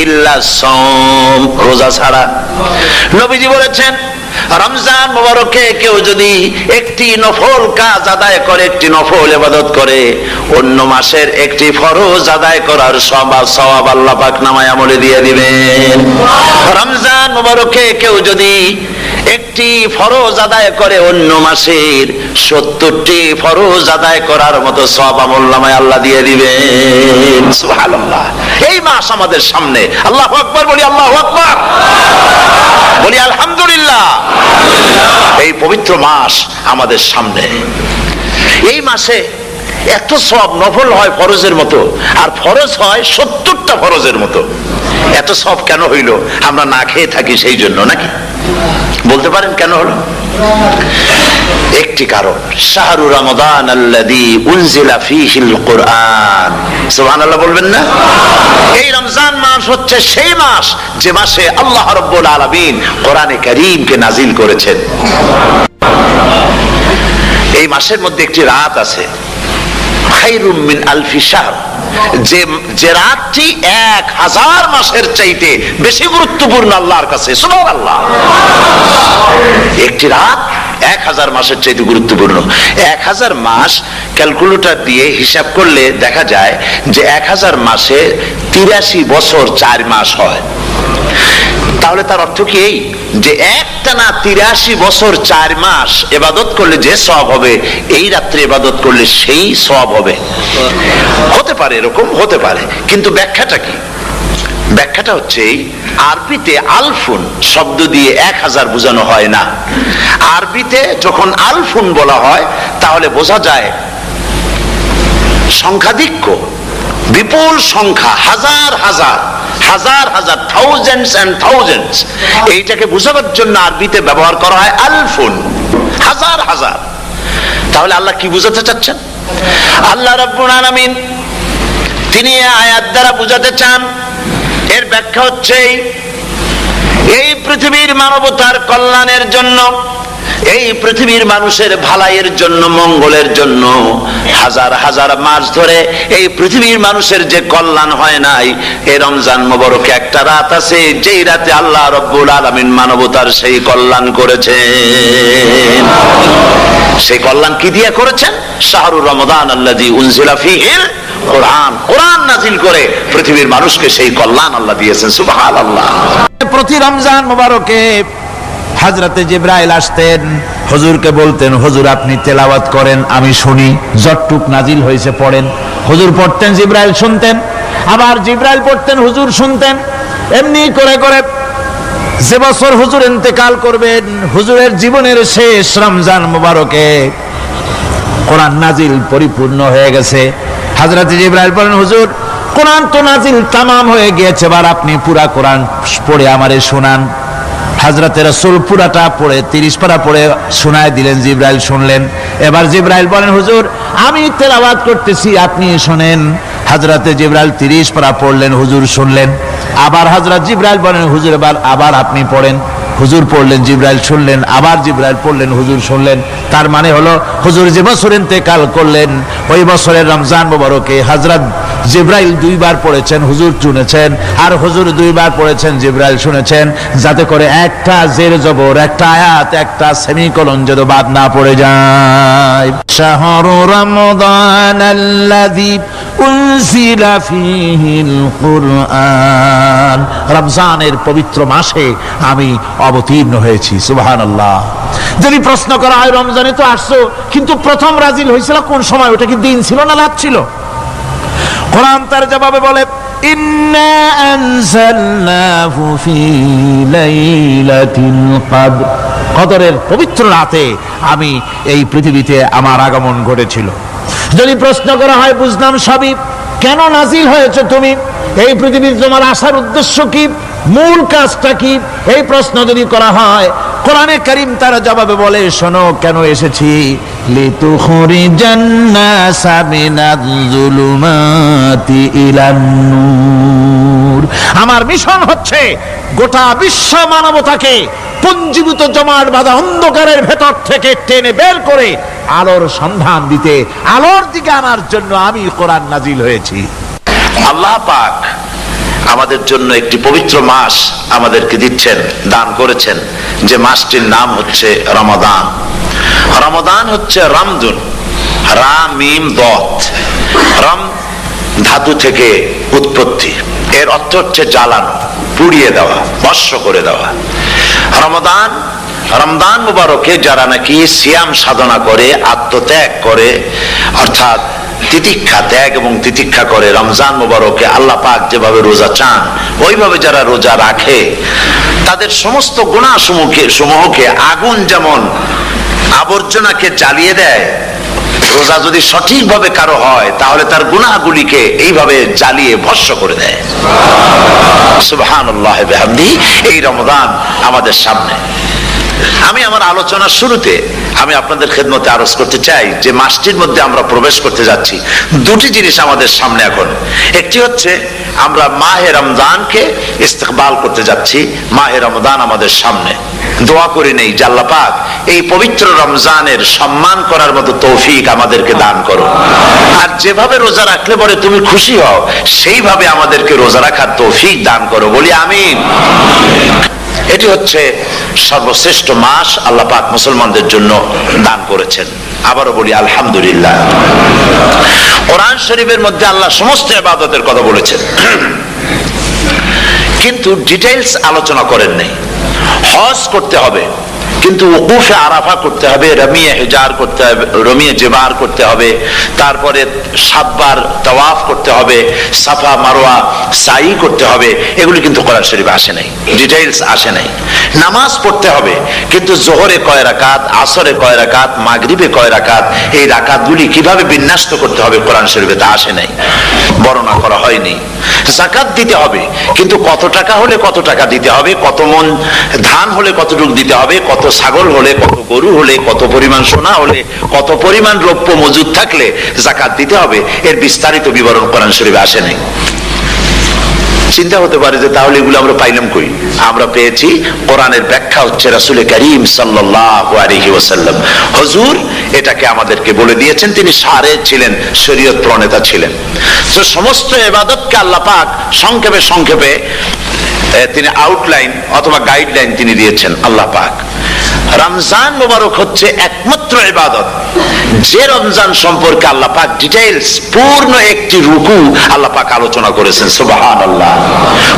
ইল্লা সাওম, রোজা ছাড়া। নবীজি বলেছেন রমজান মুবারকে কেউ যদি একটি নফল কাজ আদায় করে, একটি নফল ইবাদত করে, অন্য মাসের একটি ফরজ আদায় করার সওয়াব আল্লাহ পাক নামায়ে আমলে দিয়ে দিবেন। রমজান মুবারকে কেউ যদি একটি ফরজ আদায় করে, অন্য মাসের 70টি ফরজ আদায় করার মতো সওয়াব আমলনামায় আল্লাহ দিয়ে দিবেন। সুবহানাল্লাহ। এই মাস আমাদের সামনে। আল্লাহু আকবার বলি, আল্লাহু আকবার বলি, আলহামদুলিল্লাহ। এই পবিত্র মাস আমাদের সামনে। এই মাসে এত সওয়াব, নফল হয় ফরজের মতো, আর ফরজ হয় 70টা ফরজের মতো। এত সওয়াব কেন হইল? আমরা না খেয়ে থাকি সেই জন্য নাকি? বলতে পারেন কেন হলো? একটি কারণ, শাহরু রমাদান আল্লাযী উনজিলা ফীহিল কুরআন। সুবহানাল্লাহ বলবেন না? এই রমজান মাস হচ্ছে সেই মাস যে মাসে আল্লাহ রাব্বুল আলামিন কোরআনে কারীমকে নাজিল করেছেন। এই মাসের মধ্যে একটি রাত আছে, খায়রুম মিন আলফি শাহর, যে রাতটি 1000 মাসের চাইতে বেশি গুরুত্বপূর্ণ আল্লাহর কাছে। সুবহানাল্লাহ। একটি রাত 1000 মাসের চাইতে গুরুত্বপূর্ণ। 1000 মাস ক্যালকুলেটর দিয়ে হিসাব করলে দেখা যায় যে 1000 মাসে 83 বছর 4 মাস হয়। তাহলে তার অর্থ কি এই যে একটানা 83 বছর 4 মাস ইবাদত করলে যে সওয়াব হবে, এই রাত্রে ইবাদত করলে সেই সওয়াব হবে? হতে পারে, এরকম হতে পারে, কিন্তু ব্যাখ্যাটা কি? ব্যাখ্যাটা হচ্ছে আরবিতে আলফুন শব্দ দিয়ে 1000 বোঝানো হয় না। আরবিতে যখন আলফুন বলা হয় তাহলে বোঝা যায় সংখ্যাধিক্য, বিপুল সংখ্যা, হাজার হাজার হাজার হাজার, থাউজেন্ডস এন্ড থাউজেন্ডস। এইটাকে বোঝানোর জন্য আরবিতে ব্যবহার করা হয় আলফুন, হাজার হাজার। তাহলে আল্লাহ কি বুঝাতে চাচ্ছেন? আল্লাহ রাব্বুল আলামিন তিনি আয়াত দ্বারা বুঝাতে চান, এর ব্যাখ্যা হচ্ছে এই পৃথিবীর মানবতার কল্যাণের জন্য, এই পৃথিবীর মানুষের ভালাইয়ের জন্য, মঙ্গলের জন্য হাজার হাজার মাস ধরে এই পৃথিবীর মানুষের যে কল্যাণ হয় নাই, এই রমজান মুবারকে একটা রাত আছে যেই রাতে আল্লাহ রাব্বুল আলামিন মানবতার সেই কল্যাণ করেছেন। সেই কল্যাণ কি দিয়ে করেছেন? শাহরু রমাদান আল্লাযী উনজিলা ফীহিল কোরআন, কোরআন নাজিল করে পৃথিবীর মানুষকে সেই কল্যাণ আল্লাহ দিয়েছেন। সুবহানাল্লাহ। প্রতি রমজান মুবারকে হযরতে জিবরাইল আসতেন, হুজুরকে বলতেন হুজুর আপনি তেলাওয়াত করেন, আমি শুনি, যতটুক নাজিল হয়েছে পড়েন। হুজুর পড়তেন, জিবরাইল শুনতেন, আবার জিবরাইল পড়তেন, হুজুর শুনতেন। এমনি করে করে যে বছর হুজুর ইন্তেকাল করবেন, হুজুরের জীবনের শেষ রমজান মুবারকে কোরআন নাজিল পরিপূর্ণ হয়ে গেছে। হযরতে জিবরাইল বলেন হুজুর কোরআন তো নাজিল তামাম হয়ে গিয়েছে, এবার আপনি পুরা কোরআন পড়ে আমারে শোনান। হযরতে রাসূল পুরাটা পড়ে 30 পারা পড়ে শোনায় দিলেন, জিবরাইল শুনলেন। এবার জিবরাইল বলেন হুজুর আমি তেলাওয়াত করতেছি, আপনি শুনেন। হযরতে জিবরাইল 30 পারা পড়লেন, হুজুর শুনলেন। আবার হযরত জিবরাইল বলেন হুজুর এবার আবার আপনি পড়েন। হুজুর পড়লেন, জিবরাইল শুনলেন, আবার জিবরাইল পড়লেন, হুজুর শুনলেন। তার মানে হলো হুজুর যে বছর ইন্তেকাল করলেন ওই বছরের রমজান মুবারকে হযরত জিবরাইল 2 বার পড়েছেন, হুজুর শুনেছেন, আর হুজুর 2 বার পড়েছেন, জিবরাইল শুনেছেন, যাতে করে একটা জের জবর, একটা আয়াত, একটা সেমিকোলন যেন বাদ না পড়ে যায়। শাহরু রমাদান আল্লাযী উনজিলা ফীহিল কুরআন, রমজানের পবিত্র মাসে আমি অবতীর্ণ হয়েছি। সুবহানাল্লাহ। যদি প্রশ্ন করা হয় রমজানে তো আসছো, কিন্তু প্রথম নাজিল হয়েছিল কোন সময়? ওটা কি দিন ছিল না রাত ছিল? কোরআন তার জবাবে বলে ইন্না আনজালনাহু ফী লাইলাতিল কদর, কদরের পবিত্র রাতে আমি এই পৃথিবীতে আমার আগমন ঘটেছিল। যদি প্রশ্ন করা হয় বুঝলাম সবই, কেন নাজিল হয়েছে তুমি? এই পৃথিবীতে তোমার আসার উদ্দেশ্য কি? মূল কাজটা কি? এই প্রশ্ন যদি করা হয়, কোরআনে কারীম তার জবাবে বলে শোনো কেন এসেছি। লিতুখরিজান নাসা মিনাজ যুলুমাতি ইলান নূর, আমার মিশন হচ্ছে গোটা বিশ্ব মানবতাকে পুঞ্জীভূত জমাট বাঁধা অন্ধকারের ভেতর থেকে টেনে বের করে আলোর সন্ধান দিতে, আলোর দিকে আনার জন্য আমি কোরআন নাজিল হয়েছি। আল্লাহ পাক আমাদের জন্য একটি পবিত্র মাস আমাদেরকে দিচ্ছেন, দান করেছেন, যে মাসটির নাম হচ্ছে রমাদান। রমাদান হচ্ছে রামদুন, রা মিম দত, রাম ধাতু থেকে উৎপত্তি, এর অর্থ হচ্ছে জ্বালানো, পুড়িয়ে দেওয়া, ভস্ম করে দেওয়া। রমাদান, রমজান মুবারকে যারা নাকি সিয়াম সাধনা করে, আত্মত্যাগ করে, অর্থাৎ তিতিক্ষা, ত্যাগ এবং তিতিক্ষা করে, রমজান মুবারকে আল্লাহ পাক যেভাবে রোজা চান ওইভাবে যারা রোজা রাখে, তাদের সমস্ত গুনাহ সমূহকে আগুন যেমন আবর্জনাকে জ্বালিয়ে দেয়, রোজা যদি সঠিকভাবে কারো হয় তাহলে তার গুনাহগুলিকে এইভাবে জ্বালিয়ে ভস্ম করে দেয়। সুবহানাল্লাহ বিহামদিহি। এই রমজান আমাদের সামনে। আমি আমার আলোচনার শুরুতে আমি আপনাদের খেদমতে আরজ করতে চাই যে মাসটির মধ্যে আমরা প্রবেশ করতে যাচ্ছি, দুটি জিনিস আমাদের সামনে এখন। একটি হচ্ছে আমরা মাহে রমজানকে ইস্তেকবাল করতে যাচ্ছি, মাহে রমজান আমাদের সামনে। দোয়া করে নেই যে আল্লাহ পাক এই পবিত্র রমজানের সম্মান করার মতো তৌফিক আমাদেরকে দান করো, আর যেভাবে রোজা রাখলে পরে তুমি খুশি হও সেইভাবে আমাদেরকে রোজা রাখার তৌফিক দান করো, বলি আমিন। এটি হচ্ছে সর্বশ্রেষ্ঠ মাস আল্লাহ পাক মুসলমানদের জন্য দান করেছেন। আবারও বলি আলহামদুলিল্লাহ। কোরআন শরীফের মধ্যে আল্লাহ সমস্ত ইবাদতের কথা বলেছেন, কিন্তু ডিটেইলস আলোচনা করেন নাই। হজ করতে হবে, কিন্তু উকুফে আরাফা করতে হবে, রমিয়ে হিজার করতে হবে, রমিয়ে জেবার করতে হবে, তারপরে 7 বার তাওয়াফ করতে হবে, সাফা মারওয়া সাই করতে হবে। এগুলি কিন্তু কোরআন শরীফে আসে নাই, ডিটেইলস আসে নাই। নামাজ পড়তে হবে, কিন্তু জোহরে কয় রাকাত, আসরে কয় রাকাত, মাগরিবে কয় রাকাত, এই রাকাতগুলি কিভাবে বিন্যস্ত করতে হবে কোরআন শরীফে তা আসে নাই, বর্ণনা করা হয়নি। যাকাত দিতে হবে, কিন্তু কত টাকা হলে কত টাকা দিতে হবে, কত মন ধান হলে কতটুকু দিতে হবে, কত ছাগল হলে, কত গরু হলে, কত পরিমাণ সোনা হলে, কত পরিমাণ রৌপ্য মজুদ থাকলে যাকাত দিতে হবে, এর বিস্তারিত বিবরণ কোরআন শরীফে আসে নাই। চিন্তা হতে পারে যে তাহলে এগুলো আমরা পাইলাম কই? আমরা পেয়েছি কোরআনের ব্যাখ্যা হচ্ছে রাসূল করিম সাল্লাল্লাহু আলাইহি ওয়াসাল্লাম, হুজুর এটাকে আমাদেরকে বলে দিয়েছেন। তিনি সারে ছিলেন, শরীয়ত প্রণেতা ছিলেন। তো সমস্ত ইবাদতকে আল্লাহ পাক সংক্ষেপে সংক্ষেপে তিনি আউটলাইন অথবা গাইডলাইন তিনি দিয়েছেন আল্লাহ পাক। রমজান মুবারক হচ্ছে একমাত্র ইবাদত যে রমজান সম্পর্কে আল্লাহ পাক ডিটেইলস পূর্ণ একটি রুকু আল্লাহ পাক আলোচনা করেছেন। সুবহানাল্লাহ।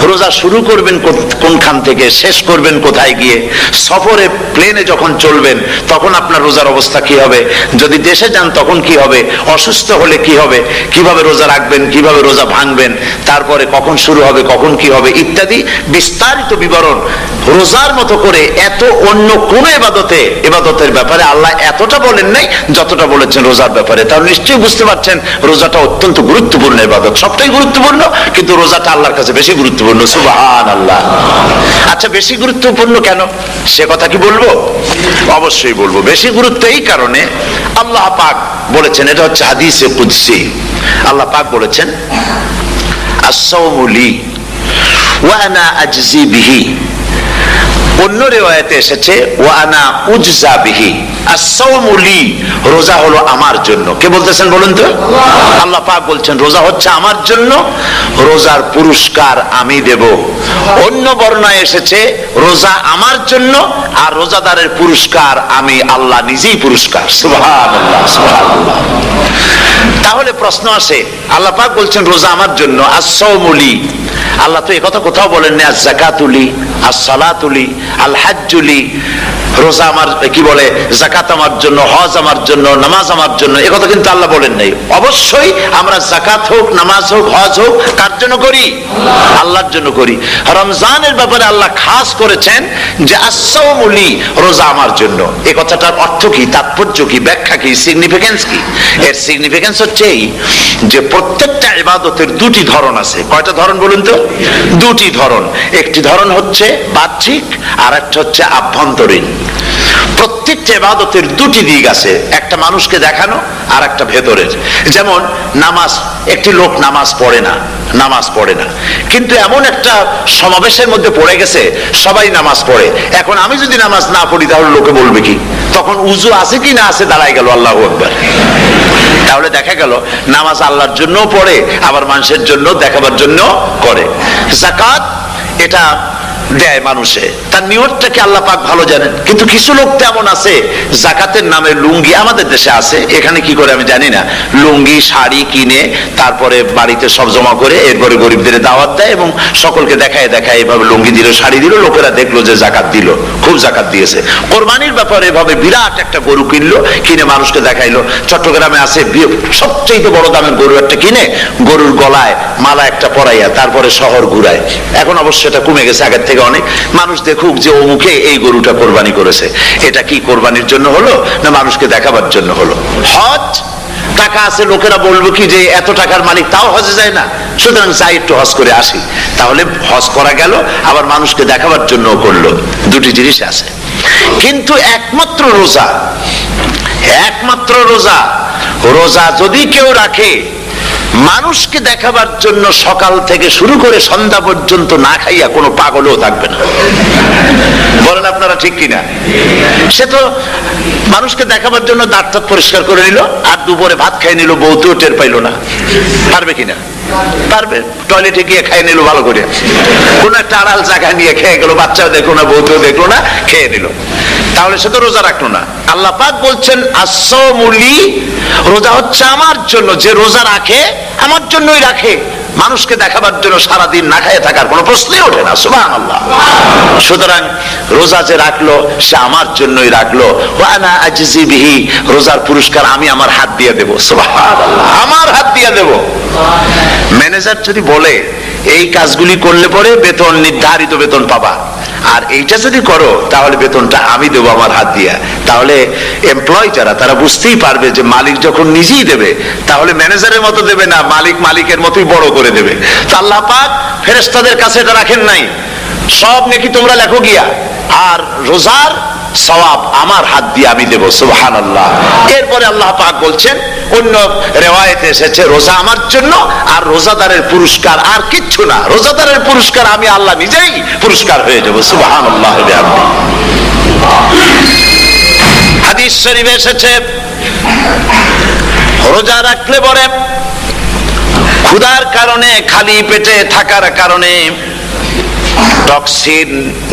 রোজা শুরু করবেন কোনখান থেকে, শেষ করবেন কোথায় গিয়ে, সফরে প্লেনে যখন চলবেন তখন আপনার রোজার অবস্থা কি হবে, যদি দেশে যান তখন কি হবে, অসুস্থ হলে কি হবে, কিভাবে রোজা রাখবেন, কিভাবে রোজা ভাঙবেন, তারপরে কখন শুরু হবে, কখন কি হবে ইত্যাদি বিস্তারিত বিবরণ। রোজার মতো করে এত অন্য কোন ইবাদতের ব্যাপারে আল্লাহ এতটা বলেন নাই যতটা বলেছেন রোজার ব্যাপারে। তাহলে নিশ্চয়ই বুঝতে পারছেন রোজাটা অত্যন্ত গুরুত্বপূর্ণ ইবাদত। সবটাই গুরুত্বপূর্ণ, কিন্তু রোজাটা আল্লাহর কাছে বেশি গুরুত্বপূর্ণ। সুবহানাল্লাহ। আচ্ছা, বেশি গুরুত্বপূর্ণ কেন সে কথা কি বলবো? অবশ্যই বলবো। বেশি গুরুত্ব এই কারণে, আল্লাহ পাক বলেছেন, এটা হচ্ছে হাদিসে কুদসি, আল্লাহ পাক বলেছেন আস-সাওমু লি ওয়া আনা আজজি বিহি। অন্য রিওয়ায়াতে এসেছে ওয়া আনা উজজা বিহি। আস-সাওমু লি, রোজা হলো আমার জন্য। কে বলতেছেন বলুন তো? আল্লাহ পাক বলছেন রোজা হচ্ছে আমার জন্য, রোজার পুরস্কার আমি দেব। অন্য বর্ণনায় এসেছে রোজা আমার জন্য আর রোজাদারের পুরস্কার আমি আল্লাহ নিজেই পুরস্কার। সুবহানাল্লাহ, সুবহানাল্লাহ। তাহলে প্রশ্ন আসে, আল্লাহ পাক বলছেন রোজা আমার জন্য, আস-সাওমু লি। আল্লাহ তো একথা কোথাও বলেন না আজ-যাকাতুলি, আস-সালাতুলি, আল-হাজ্জুলি। রোজা আমার কি বলে, যাকাত আমার জন্য, হজ আমার জন্য, নামাজ আমার জন্য, একথা কিন্তু আল্লাহ বলেন নাই। অবশ্যই আমরা যাকাত হোক, নামাজ হোক, হজ হোক কার জন্য করি? আল্লাহর জন্য করি। রমজানের ব্যাপারে আল্লাহ খাস করেছেন যে আস-সাওমু লি, রোজা আমার জন্য। এই কথাটার অর্থ কি, তাৎপর্য কি, ব্যাখ্যা কি, সিগনিফিকেন্স কি? এর সিগনিফিকেন্স হচ্ছে এই যে প্রত্যেকটা ইবাদতের দুটি ধরন আছে। কয়টা ধরন বলুন তো? দুটি ধরন। একটি ধরন হচ্ছে বাহ্যিক, আর একটা হচ্ছে আভ্যন্তরীণ। প্রত্যেকটা ইবাদতের দুটি দিক আছে, একটা মানুষকে দেখানো আর একটা ভেতরের। যেমন নামাজ, একটি লোক নামাজ পড়ে না, কিন্তু এমন একটা সমাবেশের মধ্যে পড়ে গেছে সবাই নামাজ পড়ে। এখন আমি যদি নামাজ না পড়ি তাহলে লোকে বলবে কি? তখন উজু আছে কি না আছে দাঁড়ায় গেল, আল্লাহু আকবার। তাহলে দেখা গেল নামাজ আল্লাহর জন্য পড়ে, আবার মানুষের জন্য দেখাবার জন্য করে। যাকাত এটা দেয় মানুষে, তার নিয়তটাকে আল্লাহ পাক ভালো জানেন। কিন্তু কিছু লোক তেমন আছে যাকাতের নামে লুঙ্গি, আমাদের দেশে আছে, এখানে কি করে আমি জানি না, লুঙ্গি শাড়ি কিনে তারপরে বাড়িতে সব জমা করে এরপরে গরিবদের দাওয়াত দেয় এবং সকলকে দেখায় দেখায় এভাবে লুঙ্গি দিল, শাড়ি দিল, লোকেরা দেখলো যে জাকাত দিল, খুব জাকাত দিয়েছে। কোরবানির ব্যাপারে এভাবে বিরাট একটা গরু কিনলো, কিনে মানুষকে দেখাইলো। চট্টগ্রামে আছে সবচেয়ে বড় দামের গরু একটা কিনে গরুর গলায় মালা একটা পরাইয়া তারপরে শহর ঘুরায়। এখন অবশ্য এটা কমে গেছে আগের থেকে অনেক, মানুষ দেখুক যে অমুকে এই গরুটা কোরবানি করেছে। এটা কি কোরবানির জন্য হলো না মানুষকে দেখাবার জন্য হলো? হজ, টাকা আছে, লোকেরা বলবো কি যে এত টাকার মালিক তাও হজে যায় না, সুতরাং যাই একটু হজ করে আসি। তাহলে হজ করা গেল, আবার মানুষকে দেখাবার জন্য করলো, দুটি জিনিস আছে। কিন্তু একমাত্র রোজা, একমাত্র রোজা, রোজা যদি কেউ রাখে মানুষকে দেখাবার জন্য সকাল থেকে শুরু করে সন্ধ্যা পর্যন্ত না খাইয়া কোনো পাগলও থাকবে না। বলেন আপনারা ঠিক কিনা? সে তো মানুষকে দেখাবার জন্য দাঁত টাত পরিষ্কার করে নিল আর দুপুরে ভাত খাই নিল, বউতেও টের পাইল না। পারবে কিনা? পারবে। টয়লেটে গিয়ে খাই নিল ভালো করে, কোন একটা আড়াল জায়গা নিয়ে খেয়ে গেল, বাচ্চাও দেখলো না, বউতেও দেখলো না, খেয়ে নিল। তাহলে সে তো রোজা রাখলো না। আল্লাহ পাক বলছেন আসসামুলি, রোজা হচ্ছে আমার জন্য, যে রোজা রাখে আমার জন্যই রাখে, মানুষকে দেখাবার জন্য সারাদিন না খাইয়ে থাকার কোনো প্রশ্নই ওঠে না। সুবহানাল্লাহ। সুতরাং রোজা যে রাখলো সে আমার জন্যই রাখলো। ওয়া আনা আজজি বিহি, রোজার পুরস্কার আমি আমার হাত দিয়ে দেব। সুবহানাল্লাহ, আমার হাত দিয়ে দেব। ম্যানেজার যদি বলে এই কাজগুলি করলে পরে বেতন, নির্ধারিত বেতন পাবা, আর এইটা যদি করো তাহলে বেতনটা আমি দেবো আমার হাত দিয়া, তাহলে এমপ্লয় যারা তারা বুঝতেই পারবে যে মালিক যখন নিজেই দেবে তাহলে ম্যানেজারের মতো দেবে না, মালিক মালিকের মতোই বড় করে দেবে। তো আল্লাহ পাক ফেরেশতাদের কাছে এটা রাখেন নাই, সব নাকি তোমরা লেখো গিয়া, আর রোজার সওয়াব আমার হাত দিয়ে আমি দেব। সুবহানাল্লাহ। এরপরে আল্লাহ পাক বলছেন, অন্য রিওয়ায়াতে এসেছে রোজা আমার জন্য, আর রোজাদারের পুরস্কার আর কিচ্ছু না, রোজাদারের পুরস্কার আমি আল্লাহ নিজেই পুরস্কার হয়ে যাব। সুবহানাল্লাহ। হাদিস শরীফে এসেছে রোজা রাখলে পরে ক্ষুধার কারণে, খালি পেটে থাকার কারণে টক্সিন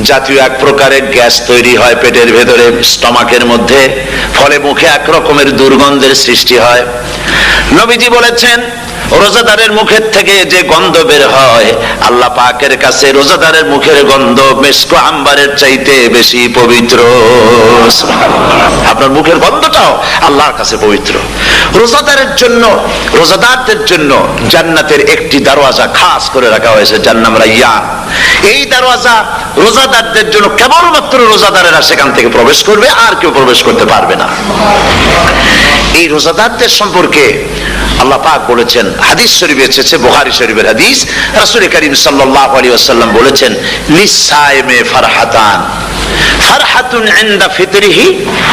জাতীয় এক প্রকারের গ্যাস তৈরি হয় পেটের ভেতরে, স্টমাকের মধ্যে, ফলে মুখে এক রকমের দুর্গন্ধের সৃষ্টি হয়। নবীজি বলেছেন রোজাদারের মুখের থেকে যে গন্ধ বের হয় আল্লাহ পাকের কাছে রোজাদারের মুখের গন্ধ মিস্ক আম্বারের চাইতে বেশি পবিত্র। আপনার মুখের গন্ধটাও আল্লাহর কাছে পবিত্র। রোজাদারের জন্য, রোজাদারদের জন্য জান্নাতের একটি দরওয়াজা খাস করে রাখা হয়েছে, যার নাম রাইয়ান। এই দরওয়াজা রোজাদারদের জন্য, কেবলমাত্র রোজাদারেরা সেখান থেকে প্রবেশ করবে, আর কেউ প্রবেশ করতে পারবে না। এই রোজাদারদের সম্পর্কে আল্লাহ পাক বলেছেন, হাদিস শরীফে এসেছে, বুখারী শরীফের হাদিস, রাসূল করিম সাল্লাল্লাহু আলাইহি ওয়াসাল্লাম বলেছেন লিসাইমে ফারহাতান, ফারহাতুন ইনদা ফিতরিহি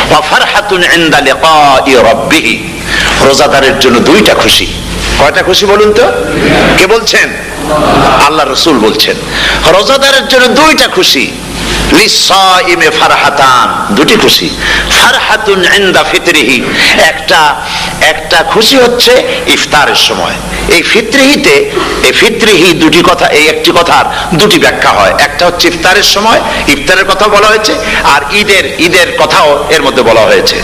ওয়া ফারহাতুন ইনদা লিকাই রাব্বিহি। রোজাদারের জন্য দুইটা খুশি। কয়টা খুশি বলুন তো? কে বলছেন? আল্লাহ রাসূল বলছেন রোজাদারের জন্য দুইটা খুশি। লিসাইমে ফারহাতান, দুটি খুশি। ফারহাতুন ইনদা ফিতরিহি, একটা খুশি হচ্ছে ইফতারের সময়। এই ফিতরিহিতে, এই ফিতরিহি দুটি কথা, এই একটি কথার দুটি ব্যাখ্যা হয়। একটা হচ্ছে ইফতারের সময়, ইফতারের কথা বলা হয়েছে, আর ঈদের কথাও এর মধ্যে বলা হয়েছে।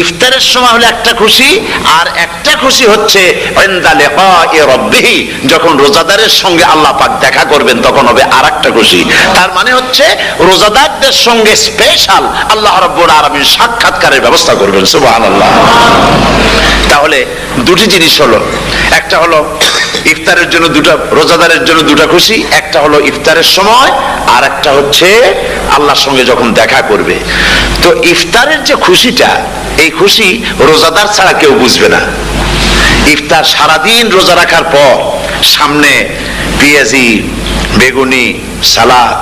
ইফতারের সময় হলো একটা খুশি, আর একটা খুশি হচ্ছে ইনদা লিকাই রাব্বিহি, যখন রোজাদারের সঙ্গে আল্লাহ পাক দেখা করবেন তখন হবে আরেকটা খুশি। তার মানে হচ্ছে রোজাদারদের সঙ্গে স্পেশাল আল্লাহ রাব্বুল আলামিন সাক্ষাৎকারের ব্যবস্থা করবেন। সুবহানাল্লাহ। তাহলে দুটি জিনিস হলো, একটা হলো ইফতারের জন্য দুটা, রোজাদারের জন্য দুটা খুশি, একটা হলো ইফতারের সময়, আর একটা হচ্ছে আল্লাহর সঙ্গে যখন দেখা করবে। তো ইফতারের যে খুশিটা, এই খুশি রোজাদার ছাড়া কেউ বুঝবে না। ইফতার সারাদিন রোজা রাখার পর সামনে পেঁয়াজি, বেগুনি, সালাদ,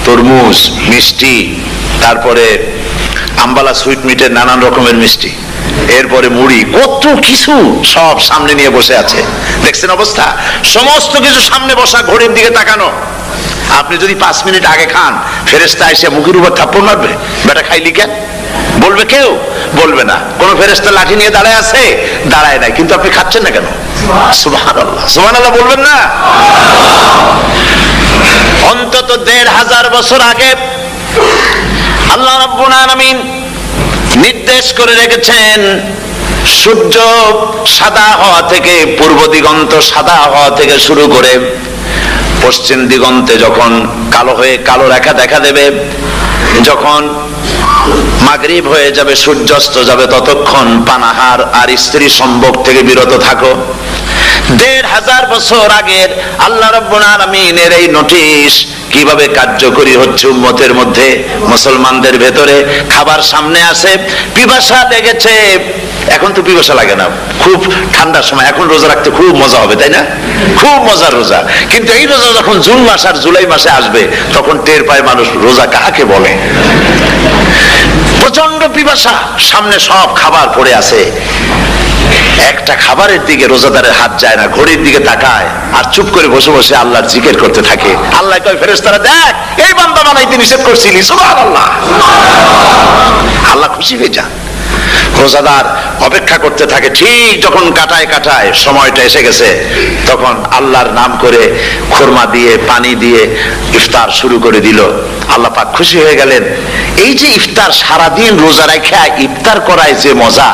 তরমুজ, মিষ্টি, তারপরে আম্বালা সুইট মিটের নানান রকমের মিষ্টি, এরপরে মুড়ি, কত কিছু সব সামনে নিয়ে বসে আছে। দেখছেন অবস্থা? সমস্ত কিছু সামনে বসা, ঘড়ির দিকে তাকানো। আপনি যদি 5 মিনিট আগে খান, ফেরেশতা এসে মুখের উপর থাপ্পড় মারবে, বেটা খাইলি কেন? বলবে কেউ? বলবে না। কোন ফেরেশতা লাঠি নিয়ে দাঁড়ায় আছে? দাঁড়ায় নাই, কিন্তু আপনি খাচ্ছেন না কেন? সুবহানাল্লাহ, সুবহানাল্লাহ বলবেন না? অন্তত ১৫০০ বছর আগে আল্লাহ রাব্বুল আলামিন নির্দেশ করে রেখেছেন, সূর্য সাদা হওয়া থেকে, পূর্ব দিগন্ত সাদা হওয়া থেকে শুরু করে পশ্চিম দিগন্তে যখন কালো হয়ে কালো রেখা দেখা দেবে, যখন মাগরিব হয়ে যাবে, সূর্যাস্ত যাবে, ততক্ষণ পানাহার আর স্ত্রী সম্ভোগ থেকে বিরত থাকো। ১৫০০ বছর আগের আল্লাহ রাব্বুল আলামিনের এই নোটিশ কিভাবে কার্যকরী হচ্ছে উম্মতের মধ্যে, মুসলমানদের ভেতরে। খাবার সামনে আছে, পিপাসা লেগেছে, এখন তো পিপাসা লাগে না, খুব ঠান্ডার সময়, এখন রোজা রাখতে খুব মজা হবে, তাই না? খুব মজার রোজা। কিন্তু এই রোজা যখন জুন মাস আর জুলাই মাসে আসবে, তখন টের পায় মানুষ রোজা কাকে বলে। প্রচন্ড পিপাসা, সামনে সব খাবার পড়ে আছে, একটা খাবারের দিকে রোজাদারের হাত যায় না, ঘড়ির দিকে তাকায় আর চুপ করে বসে বসে আল্লাহর জিকির করতে থাকে। আল্লাহ কয়, ফেরেশতারা দেখ, এই বান্দা বানাইতে নিষেধ করছিলি, সুবহানাল্লাহ। আল্লাহ খুশি হয়ে যান। রোজাদার অপেক্ষা করতে থাকে, ঠিক যখন কাটায় কাটায় সময়টা এসে গেছে, তখন আল্লাহর নাম করে খুরমা দিয়ে পানি দিয়ে ইফতার শুরু করে দিল। আল্লাহ পাক খুশি হয়ে গেলেন। এই যে ইফতার, সারাদিন রোজা রেখে ইফতার করায় যে মজা,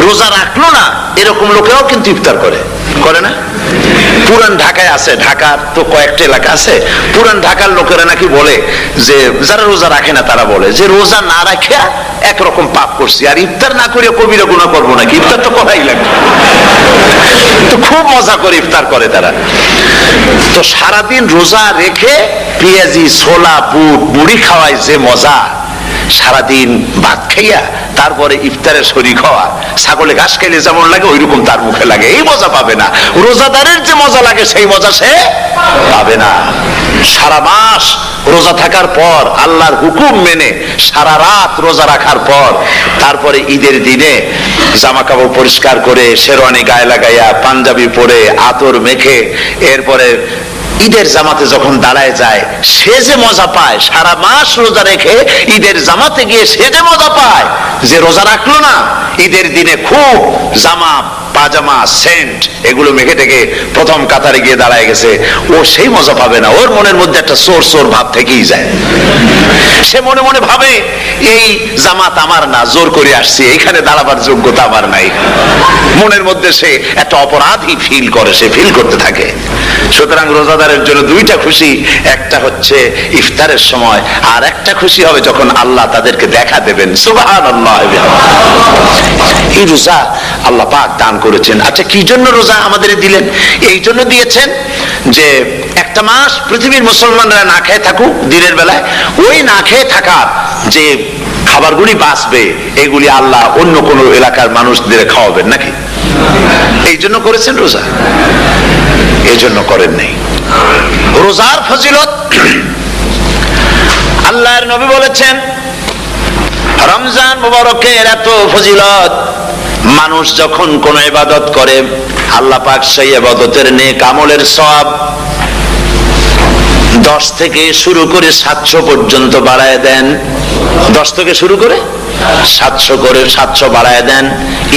রোজা রাখলো না এরকম লোকেরাও কিন্তু ইফতার করে না? পুরান ঢাকায় আছে, ঢাকার তো কয়েকটা এলাকা আছে, পুরান ঢাকার লোকেরা নাকি বলে যে, যারা রোজা রাখে না তারা বলে যে, রোজা না রাখে একরকম পাপ করছি, আর ইফতার না করে কবিরা গুনাহ করবো নাকি, ইফতার তো করাই লাগবে। তো খুব মজা করে ইফতার করে তারা। তো সারাদিন রোজা রেখে পেঁয়াজি, ছোলা, বুট, মুড়ি খাওয়ায় যে মজা, সারাদিন ভাত খাইয়া তারপরে ইফতারের শরীক হওয়া, ছাগলে ঘাস খাইলে যেমন লাগে ওইরকম তার মুখে লাগে, এই মজা পাবে না। রোজাদারের যে মজা লাগে সেই মজা সে পাবে না। সারা মাস রোজা থাকার পর, আল্লাহর হুকুম মেনে সারা রাত রোজা রাখার পর, তারপরে ঈদের দিনে জামা কাপড় পরিষ্কার করে, শেরওয়ানি গায়ে লাগাইয়া, পাঞ্জাবি পরে, আতর মেখে, এরপরে ঈদের জামাতে যখন দাঁড়ায় যায়, সে যে মজা পায়, সারা মাস রোজা রেখে ঈদের জামাতে গিয়ে সে যে মজা পায়, যে রোজা রাখলো না, ঈদের দিনে খুব জামা, পাজামা, সেন্ট এগুলো মেখে টেকে প্রথম কাতারে গিয়ে দাঁড়ায় গেছে, ও সেই মজা পাবে না। ওর মনের মধ্যে একটা চোর চোর ভাব থেকেই যায়। সে মনে মনে ভাবে, এই জামাত আমার না, জোর করে আসছি, এইখানে দাঁড়াবার যোগ্যতা আমার নাই। মনের মধ্যে সে একটা অপরাধী ফিল করে, সে ফিল করতে থাকে। সুতরাং রোজাদারের জন্য দুইটা খুশি, একটা হচ্ছে ইফতারের সময়, আর একটা খুশি হবে যখন আল্লাহ তাদেরকে দেখা দেবেন। সুবহানাল্লাহ। এই রোজা আল্লাহ পাক দান করেছেন। আচ্ছা, কি জন্য রোজা আমাদের দিলেন? এই জন্য দিয়েছেন যে একটা মাস পৃথিবীর মুসলমানরা না খেয়ে থাকুক দিনের বেলায়, ওই না খেয়ে থাকার যে খাবারগুলি বাঁচবে, এগুলি আল্লাহ অন্য কোন এলাকার মানুষদের খাওয়াবেন নাকি? এই জন্য করেছেন রোজা, এই জন্য করেন নাই। রোজার ফজিলত আল্লাহর নবী বলেছেন, রমজান মুবারকের এত ফজিলত, মানুষ যখন কোন ইবাদত করে, আল্লাহ পাক সেই ইবাদতের নেক আমলের সওয়াব 10 থেকে শুরু করে 700 পর্যন্ত বাড়ায় দেন। 10 থেকে শুরু করে 700 বাড়ায় দেন,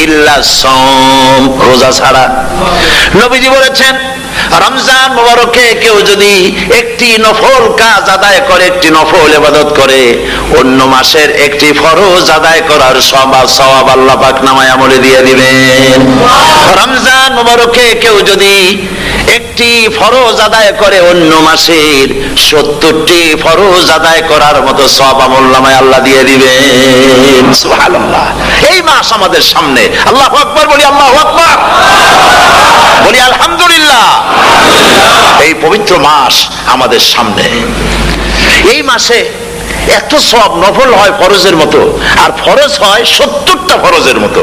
ইল্লা সাওম, রোজা ছাড়া। নবীজি বলেছেন, রমজান মুবারকে কেউ যদি একটি নফল কাজ আদায় করে, একটি নফল ইবাদত করে, অন্য মাসের একটি ফরজ আদায় করার সওয়াব আল্লাহ পাক নামায়ে আমলে দিয়ে দিবেন। রমজান মুবারকে কেউ যদি একটি ফরজ আদায় করে, অন্য মাসের 70টি ফরজ আদায় করার মতো সওয়াব আমলনামায় আল্লাহ দিয়ে দিবেন। সুবহানাল্লাহ। এই মাস আমাদের সামনে, আল্লাহু আকবার বলি, আল্লাহু আকবার বলি, আলহামদুলিল্লাহ। এই পবিত্র মাস আমাদের সামনে, এই মাসে এত সব নফল হয় ফরজের মতো, আর ফরজ হয় 70টা ফরজের মতো।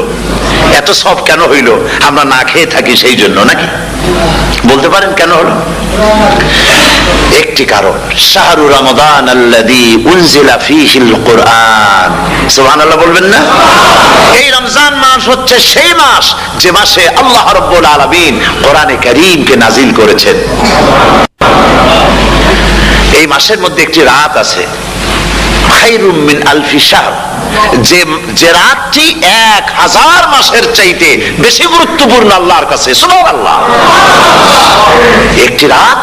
এত সব কেন হইল? আমরা না খেয়ে থাকি সেই জন্য নাকি? বলতে পারেন কেন হলো? একটি কারণ, শাহরু রমাদান আল্লাযী উনজিলা ফীহিল কুরআন। সুবহানাল্লাহ বলবেন না? এই রমজান মাস হচ্ছে সেই মাস যে মাসে আল্লাহ রাব্বুল আলামিন কোরআনে কারীমকে নাজিল করেছেন। এই মাসের মধ্যে একটি রাত আছে, খায়রুম মিন আলফি শাহর, যে যে রাতটি 1000 মাসের চাইতে বেশি গুরুত্বপূর্ণ আল্লাহর কাছে। সুবহানাল্লাহ। একটি রাত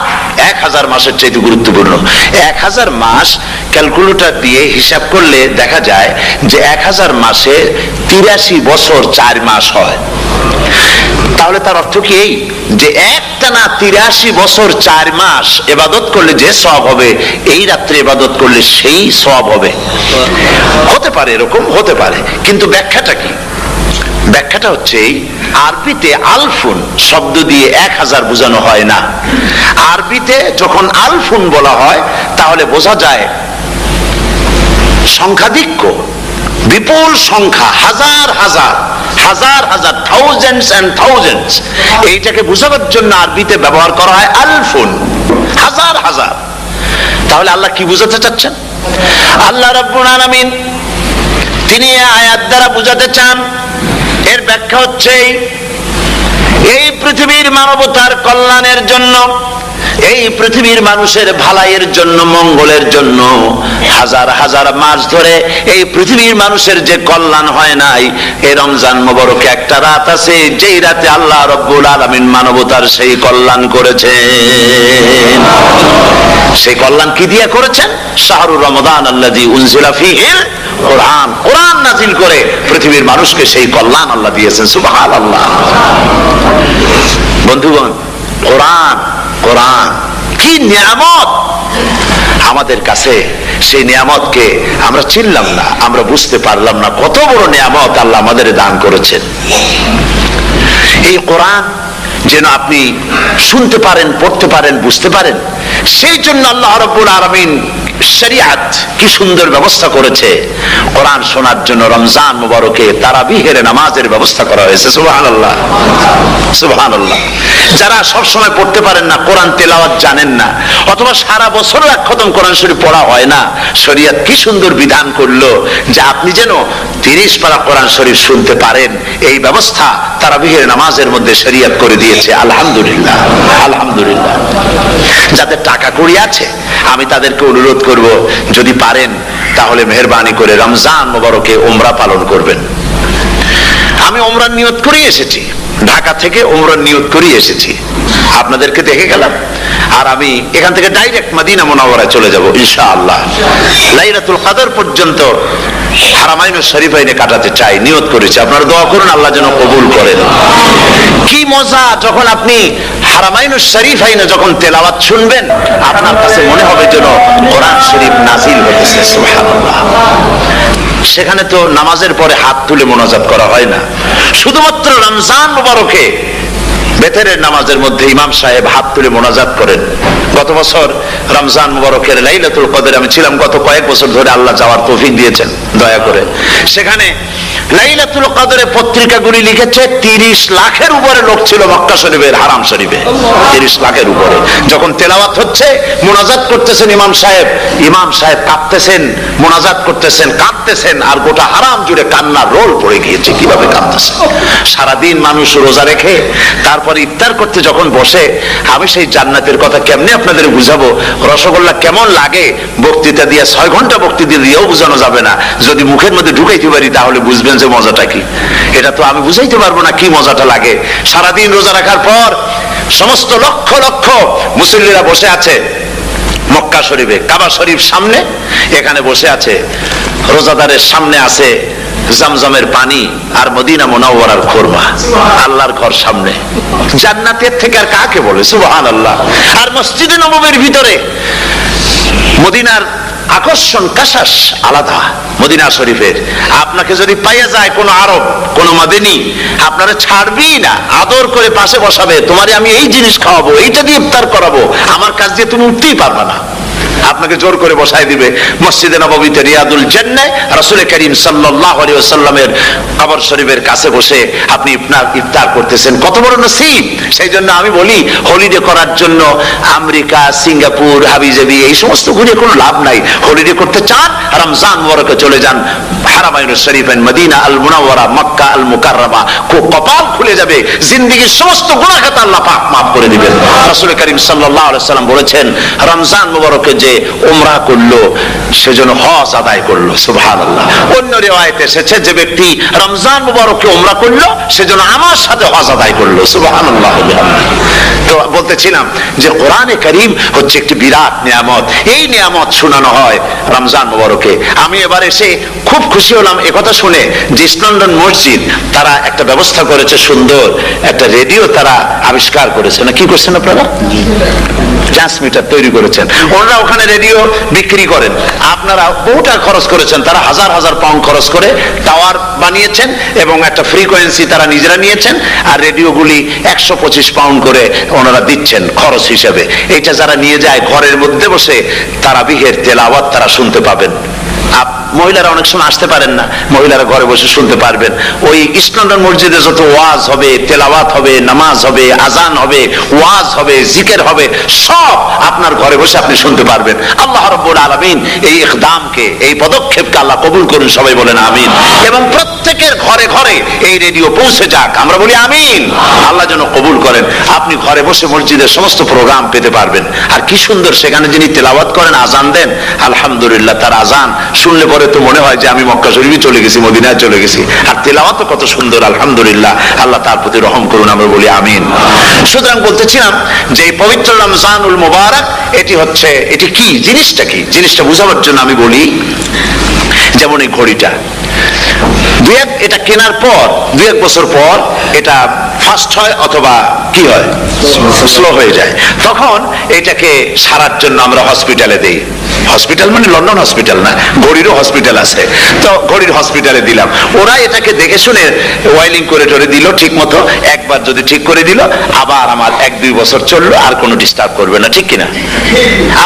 1000 মাসের চাইতে গুরুত্বপূর্ণ। 1000 মাস ক্যালকুলেটর দিয়ে হিসাব করলে দেখা যায় যে 1000 মাসে 83 বছর 4 মাস হয়। তাহলে তার অর্থ কি এই যে একটানা 83 বছর 4 মাস ইবাদত করলে যে সওয়াব হবে, এই রাত্রে ইবাদত করলে সেই সওয়াব হবে? হতে পারে, এরকম হতে পারে, কিন্তু ব্যাখ্যাটা কি? ব্যাখ্যাটা হচ্ছে এই, আরবিতে আলফুন শব্দ দিয়ে 1000 বোঝানো হয় না। আরবিতে যখন আলফুন বলা হয় তাহলে বোঝা যায় সংখ্যাধিক্য, বিপুল সংখ্যা, হাজার হাজার হাজার হাজার, থাউজেন্ডস এন্ড থাউজেন্ডস। এইটাকে বোঝানোর জন্য আরবিতে ব্যবহার করা হয় আলফুন, হাজার হাজার। তাহলে আল্লাহ কি বোঝাতে চাচ্ছেন? আল্লাহ রাব্বুল আলামিন তিনি আয়াত দ্বারা বোঝাতে চান, এর ব্যাখ্যা হচ্ছে এই পৃথিবীর মানবতার কল্যাণের জন্য, এই পৃথিবীর মানুষের ভালাইয়ের জন্য, মঙ্গলের জন্য হাজার হাজার মাস ধরে এই পৃথিবীর মানুষের যে কল্যাণ হয় নাই, এই রমজান মোবারকে একটা রাত আছে যেই রাতে আল্লাহ রাব্বুল আলামিন মানবতার সেই কল্যাণ করেছেন। সেই কল্যাণ কি দিয়ে করেছেন? শাহরুর রমাদান আল্লাযী উনজিলা ফীহিল কোরআন, কোরআন নাযিল করে পৃথিবীর মানুষকে সেই কল্যাণ আল্লাহ দিয়েছেন। সুবহানাল্লাহ। বন্ধুগণ, কোরআন, কোরআন কি নিয়ামত আমাদের কাছে! সেই নিয়ামতকে আমরা চিনলাম না, আমরা বুঝতে পারলাম না কত বড় নিয়ামত আল্লাহ আমাদের দান করেছেন। এই কোরআন যেন আপনি শুনতে পারেন, পড়তে পারেন, বুঝতে পারেন, সেই জন্য আল্লাহ রাব্বুল আলামিন শরিয়াত কি সুন্দর ব্যবস্থা করেছে। কোরআন শোনার জন্য রমজান মুবারকে তারাবিহের নামাজের ব্যবস্থা করা হয়েছে। সুবহানাল্লাহ, সুবহানাল্লাহ। যারা সব সময় পড়তে পারেন না, কোরআন তেলাওয়াত জানেন না, অথবা সারা বছর এক খতম কোরআন শরীফ পড়া হয় না, শরিয়াত কি সুন্দর বিধান করলো যে আপনি যেন 30 পারা কোরআন শরীফ শুনতে পারেন, এই ব্যবস্থা তারাবিহের নামাজের মধ্যে শরিয়াত করে দিয়েছে। আলহামদুলিল্লাহ, আলহামদুলিল্লাহ। যাদের টাকা কড়ি আছে আমি তাদেরকে অনুরোধ করব, যদি পারেন তাহলে মেহেরবানি করে রমজান মুবারকে উমরা পালন করবেন। আমি উমরার নিয়ত করে এসেছি, ঢাকা থেকে উমরার নিয়ত করে এসেছি, আপনাদেরকে দেখে গেলাম, আর আমি এখান থেকে ডাইরেক্ট মদিনা মুনাওয়ারায় চলে যাব ইনশাআল্লাহ। লাইলাতুল কদর পর্যন্ত হারামাইনুশ শরীফাইনে কাটাতে চাই, নিয়ত করেছি। আপনারা দোয়া করুন আল্লাহ যেন কবুল করেন। কি মজা যখন আপনি হারামাইনুশ শরীফাইনে যখন তেলাওয়াত শুনবেন, আপনার কাছে মনে হবে যেন কোরআন শরীফ নাজিল হয়েছে। সুবহানাল্লাহ। সেখানে তো নামাজের পরে হাত তুলে মোনাজাত করা হয় না, শুধুমাত্র রমজান মুবারকে বেতেরের নামাজের মধ্যে ইমাম সাহেব হাত তুলে মোনাজাত করেন। গত বছর রমজান মুবারকের লাইলাতুল কদরে আমি ছিলাম, গত কয়েক বছর ধরে আল্লাহ যাওয়ার তৌফিক দিয়েছেন দয়া করে। সেখানে লাইলাতুল কদরে পত্রিকাগুলি লিখেছে 30 লাখের উপরে লোক ছিল মক্কা শরীফের, হারাম শরীফে 30 লাখের উপরে। যখন তেলাওয়াত হচ্ছে, মোনাজাত করতেছেন ইমাম সাহেব কাঁদতেছেন, মোনাজাত করতেছেন, কাঁদতেছেন, আর গোটা হারাম জুড়ে কান্নার রোল পড়ে গিয়েছে। কিভাবে কাঁদতেছে! সারাদিন মানুষ রোজা রেখে তারপরে ইফতার করতে যখন বসে, আমি সেই জান্নাতের কথা কেমনে আপনাদের বুঝাবো? রসগোল্লা কেমন লাগে বক্তৃতা দিয়ে 6 ঘন্টা বক্তৃতা দিয়েও বোঝানো যাবে না। যদি মুখের মধ্যে ঢুকাইতে পারি তাহলে বুঝবেন যে মজাটা কি। এটা তো আমি বুঝাইতে পারবো না কি মজাটা লাগে। সারাদিন রোজা রাখার পর সমস্ত লক্ষ লক্ষ মুসল্লিরা বসে আছে মক্কা শরীফে, কাবা শরীফ সামনে, এখানে বসে আছে, রোজাদারের সামনে আছে জমজমের পানি আর মদিনা মুনাওয়ারার খুরমা, আল্লাহর ঘর সামনে। জান্নাতের থেকে আর কাকে বলে! সুবহানাল্লাহ। আর মসজিদে নববীর ভিতরে মদিনার আকর্ষণ কাশাস আলাদা। মদিনা শরীফের আপনাকে যদি পাইয়া যায় কোন আরব, কোন মাদানী, আপনারা ছাড়বেই না, আদর করে পাশে বসাবে, তোমারে আমি এই জিনিস খাওয়াবো, এইটা দিয়ে ইফতার করাবো, আমার কাছ দিয়ে তুমি উঠতেই পারবে না, আপনাকে জোর করে বসায় দিবে। মসজিদে নববীতে রিয়াদুল জান্নাহ রাসূল করিম সাল্লাল্লাহু আলাইহি ওয়াসাল্লামের কবর শরীফের কাছে বসে আপনি ইফতার করতেছেন, কত বড় নসিব! সেই জন্য আমি বলি, হলিডে করার জন্য আমেরিকা, সিঙ্গাপুর, হাবিজাবি এই সমস্ত ঘুরে কোনো লাভ নাই। হলিডে করতে চান, রমজান মুবারকে চলে যান হারামাইনুশ শরীফাইন, মদিনা আল মুনাওয়ারা, মক্কা আল মুকাররমা। কপাল খুলে যাবে, জিন্দেগীর সমস্ত গুনাহ খাতা আল্লাহ পাক মাফ করে দিবেন। রাসূল করিম সাল্লাল্লাহু আলাইহি ওয়াসাল্লাম বলেছেন, রমজান মুবারকে যে যে উমরা করলো সেজন্য হজ আদায় করলো, সুবহানাল্লাহ। অন্য রিওয়ায়াতে এসেছে যে ব্যক্তি রমজান মুবারকে উমরা করলো সেজন্য আমার সাথে হজ আদায় করলো, সুবহানাল্লাহ। তো বলতেছিলাম যে কোরআনে কারীম হচ্ছে একটি বিরাট নিয়ামত। এই নিয়ামত শোনানো হয় রমজান মুবারকে। আমি এবার এসে খুব খুশি হলাম একথা শুনে যে ইস্ট লন্ডন মসজিদ তারা একটা ব্যবস্থা করেছে, সুন্দর একটা রেডিও তারা আবিষ্কার করেছে, না কি করছেন আপনারা? ট্রান্সমিটার তৈরি করেছেন। ওনারা ওখানে রেডিও বিক্রি করেন। আপনারা বহুটা খরচ করেছেন, তারা হাজার হাজার পাউন্ড খরচ করে টাওয়ার বানিয়েছেন এবং একটা ফ্রিকোয়েন্সি তারা নিজেরা নিয়েছেন, আর রেডিওগুলি 125 পাউন্ড করে ওনারা দিচ্ছেন খরচ হিসেবে। এটা যারা নিয়ে যায় ঘরের মধ্যে বসে তারাবিহের তেলাওয়াত তারা শুনতে পাবেন। মহিলারা অনেক সময় আসতে পারেন না, মহিলারা ঘরে বসে শুনতে পারবেন। ওই ইস্ট লন্ডন মসজিদে যত ওয়াজ হবে, তেলাওয়াত হবে, নামাজ হবে, আজান হবে, ওয়াজ হবে, জিকির হবে, সব আপনার ঘরে বসে আপনি শুনতে পারবেন। আল্লাহ রাব্বুল আলামিন এই ইকদামকে, এই পদক্ষেপকে আল্লাহ কবুল করুন, সবাই বলেন আমিন। এবং প্রত্যেকের ঘরে ঘরে এই রেডিও পৌঁছে যাক, আমরা বলি আমিন। আল্লাহ যেন কবুল করেন। আপনি ঘরে বসে মসজিদের সমস্ত প্রোগ্রাম পেতে পারবেন। আর কি সুন্দর সেখানে যিনি তেলাওয়াত করেন, আজান দেন, আলহামদুলিল্লাহ, তার আজান শুনলে পরে তো মনে হয় যে আমি মক্কা শরীফে চলে গেছি, মদিনায় চলে গেছি। আর তেলাওয়াত কত সুন্দর, আলহামদুলিল্লাহ। আল্লাহ তার প্রতি রহম করুন, আমরা বলি আমিন। সুতরাং বলতেছিলাম যে এই পবিত্র রমজানুল মুবারক এটি কি জিনিসটা, কি জিনিসটা বোঝাবার জন্য আমি বলি, যেমন এই ঘড়িটা এটা কেনার পর 2-1 বছর পর এটা ফাস্ট হয় অথবা কি হয়, স্লো হয়ে যায়। তখন এটাকে সারার জন্য আমরা হসপিটালে দেই। হসপিটাল মানে লন্ডন হসপিটাল না, ঘড়িরও হসপিটাল আছে। তো ঘড়ির হসপিটালে দিলাম, ওরা এটাকে দেখে শুনে ওয়াইলিং করে টরে দিল ঠিক মতো। একবার যদি ঠিক করে দিল, আবার আমার 1-2 বছর চললো, আর কোনো ডিস্টার্ব করবে না, ঠিক কিনা?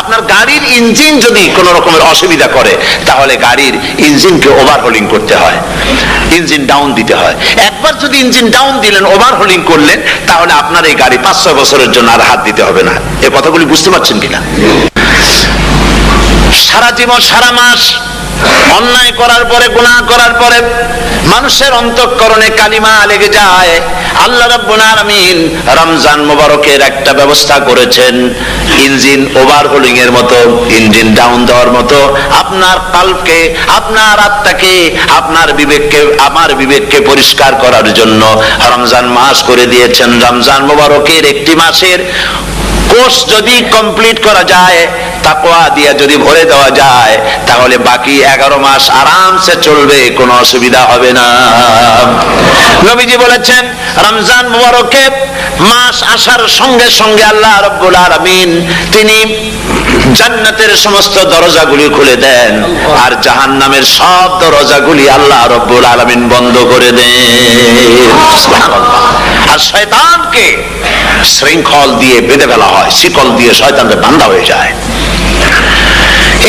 আপনার গাড়ির ইঞ্জিন যদি কোনো রকমের অসুবিধা করে, তাহলে গাড়ির ইঞ্জিনকে ওভারহোলিং করতে হয়, ইঞ্জিন ডাউন দিতে হয়। একবার যদি ইঞ্জিন ডাউন দিলেন, ওভারহোলিং করলেন, তাহলে আপনার এই গাড়ি 5-6 বছরের জন্য আর হাত দিতে হবে না। এই কথাগুলি বুঝতে পারছেন কিনা? সারা জীবন, সারা মাস অন্যায় করার পরে, গুনাহ করার পরে মানুষের অন্তঃকরণে কালিমা লেগে যায়। আল্লাহ রাব্বুল আলামিন রমজান মুবারকের একটা ব্যবস্থা করেছেন, ইঞ্জিন ওভারহোলিং এর মতো, ইঞ্জিন ডাউন দেওয়ার মতো। আপনার কলবকে, আপনার আত্মাকে, আপনার বিবেককে, আমার বিবেককে পরিষ্কার করার জন্য রমজান মাস করে দিয়েছেন। রমজান মুবারকের একটি মাসের কোর্স যদি কমপ্লিট করা যায়, তাকওয়া দিয়ে যদি ভরে দেওয়া যায়, তাহলে বাকি 11 মাস আরামসে চলবে, কোনো অসুবিধা হবে না। নবীজি বলেছেন রমজান মুবারকে মাস আসার সঙ্গে সঙ্গে আল্লাহ রাব্বুল আলামিন তিনি জান্নাতের সমস্ত দরজাগুলি খুলে দেন, আর জাহান্নামের সব দরজাগুলি আল্লাহ রাব্বুল আলামিন বন্ধ করে দেন। সুবহানাল্লাহ। আর শয়তানকে শৃঙ্খল দিয়ে বেঁধে ফেলা হয়, শিকল দিয়ে শয়তানকে বাঁধা হয়ে যায়।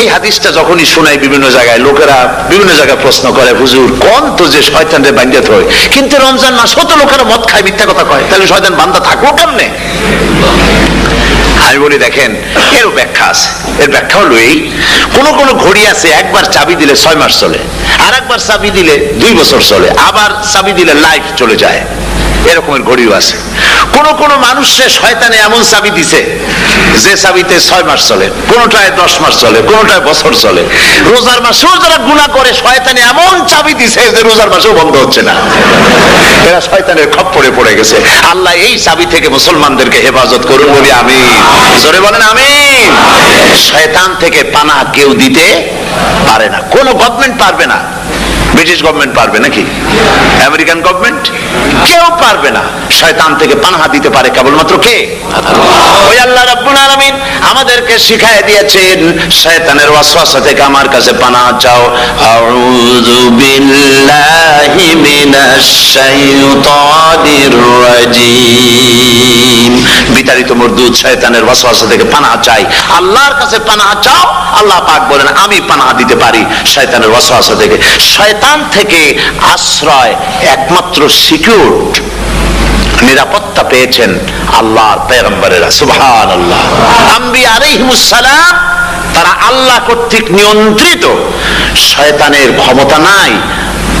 এই হাদিসটা যখনই শোনাই বিভিন্ন জায়গায়, লোকেরা বিভিন্ন জায়গায় প্রশ্ন করে, হুজুর কোন তো যে শয়তানরে বাঁধতে হয়, কিন্তু রমজান মাস হতো লোকেরা মদ খায়, মিথ্যা কথা কয়, তাহলে শয়তান বাঁধা থাকবো কেমনে? আমি বলি দেখেন, এর ব্যাখ্যা আছে। এর ব্যাখ্যা হলো এই, কোন কোন ঘড়ি আছে একবার চাবি দিলে 6 মাস চলে, আর একবার চাবি দিলে 2 বছর চলে, আবার চাবি দিলে লাইফ চলে যায়। এরকমের ঘড়িও আছে। কোন কোন মানুষের শয়তানে এমন চাবি দিছে যে চাবিতে 6 মাস চলে, কোনটায় 10 মাস চলে, কোনটায় বছর চলে। রোজার মাসেও যারা গুনাহ করে, শয়তানে এমন চাবি দিছে যে রোজার মাসেও বন্ধ হচ্ছে না। এরা শয়তানের খপ্পরে পড়ে গেছে। আল্লাহ এই চাবি থেকে মুসলমানদেরকে হেফাজত করুন, বলি আমিন। জোরে বলেন আমিন। শয়তান থেকে পানাহ কেউ দিতে পারে না, কোন গভর্নমেন্ট পারবে না। ব্রিটিশ গভর্নমেন্ট পারবে নাকি? American government? কেউ পারবে না। শয়তান থেকে পানাহ দিতে পারে কেবলমাত্র কে? ওই আল্লাহ রাব্বুল আলামিন আমাদেরকে শিখায় দিয়েছেন, শয়তানের ওয়াসওয়াসা থেকে আমার কাছে পানাহ চাও। আউযু বিল্লাহি মিনাশ শাইতানির রাজিম। বিতাড়িত মরদুদ শয়তানের ওয়াসওয়াসা থেকে পানাহ চাই, আল্লাহর কাছে পানাহ চাও। আল্লাহ পাক বলেন আমি পানাহ দিতে পারি শয়তানের ওয়াসওয়াসা থেকে। শয়তান থেকে আশ্রয় একমাত্র সিকিউর, নিরাপত্তা পেয়েছেন আল্লাহর পয়গম্বরেরা। সুবহানাল্লাহ। আম্বিয়া আলাইহিমুস সালাম তারা আল্লাহ কর্তৃক নিয়ন্ত্রিত, শয়তানের ক্ষমতা নাই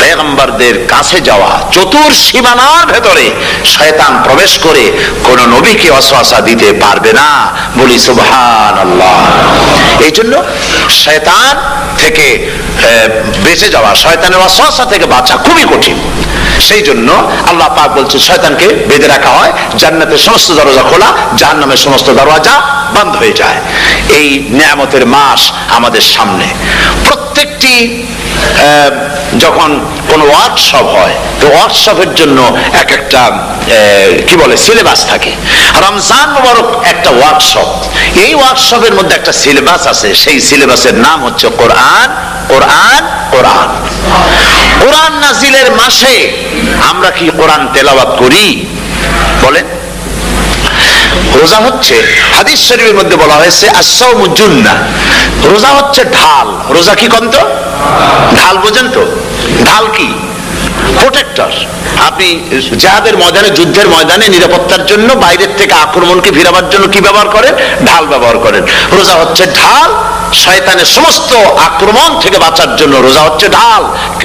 পয়গম্বরদের কাছে যাওয়া, চতুর সীমানার ভেতরে শয়তান প্রবেশ করে কোন নবীকে ওয়াসওয়াসা দিতে পারবে না। বলি সুবহানাল্লাহ। এই জন্য শয়তান থেকে বেঁচে যাওয়া, শয়তানের ওয়াসওয়াসা থেকে বাঁচা খুবই কঠিন। সেই জন্য আল্লাহ পাক বলছে শয়তানকে বেঁধে রাখা হয়, জান্নাতের সমস্ত দরজা খোলা, জাহান্নামের সমস্ত দরজা বন্ধ হয়ে যায়। এই নিয়ামতের মাস আমাদের সামনে। প্রত্যেকটি যখন কোন ওয়ার্কশপ হয়, তো ওয়ার্কশপের জন্য এক একটা কি বলে সিলেবাস থাকে। রমজান মুবারক একটা ওয়ার্কশপ। এই ওয়ার্কশপের মধ্যে একটা সিলেবাস আছে, সেই সিলেবাসের নাম হচ্ছে কোরআন। কোরআন কোরআন কোরআন নাজিলের মাসে আমরা কি কোরআন তেলাওয়াত করি? বলেন। রোজা হচ্ছে, হাদিস শরীফের মধ্যে বলা হয়েছে আস-সাওমু জুন্নাহ, রোজা হচ্ছে ঢাল। রোজা কি কন্ত? ঢাল বোঝেন তো? ঢাল কি? প্রোটেক্টর। আপনি জিহাদের ময়দানে, যুদ্ধের ময়দানে নিরাপত্তার জন্য, বাইরের থেকে আক্রমণকে ফিরাবার জন্য কি ব্যবহার করেন? ঢাল ব্যবহার করেন। রোজা হচ্ছে ঢাল, শয়তানের সমস্ত আক্রমণ থেকে বাঁচার জন্য রোজা হচ্ছে ঢাল।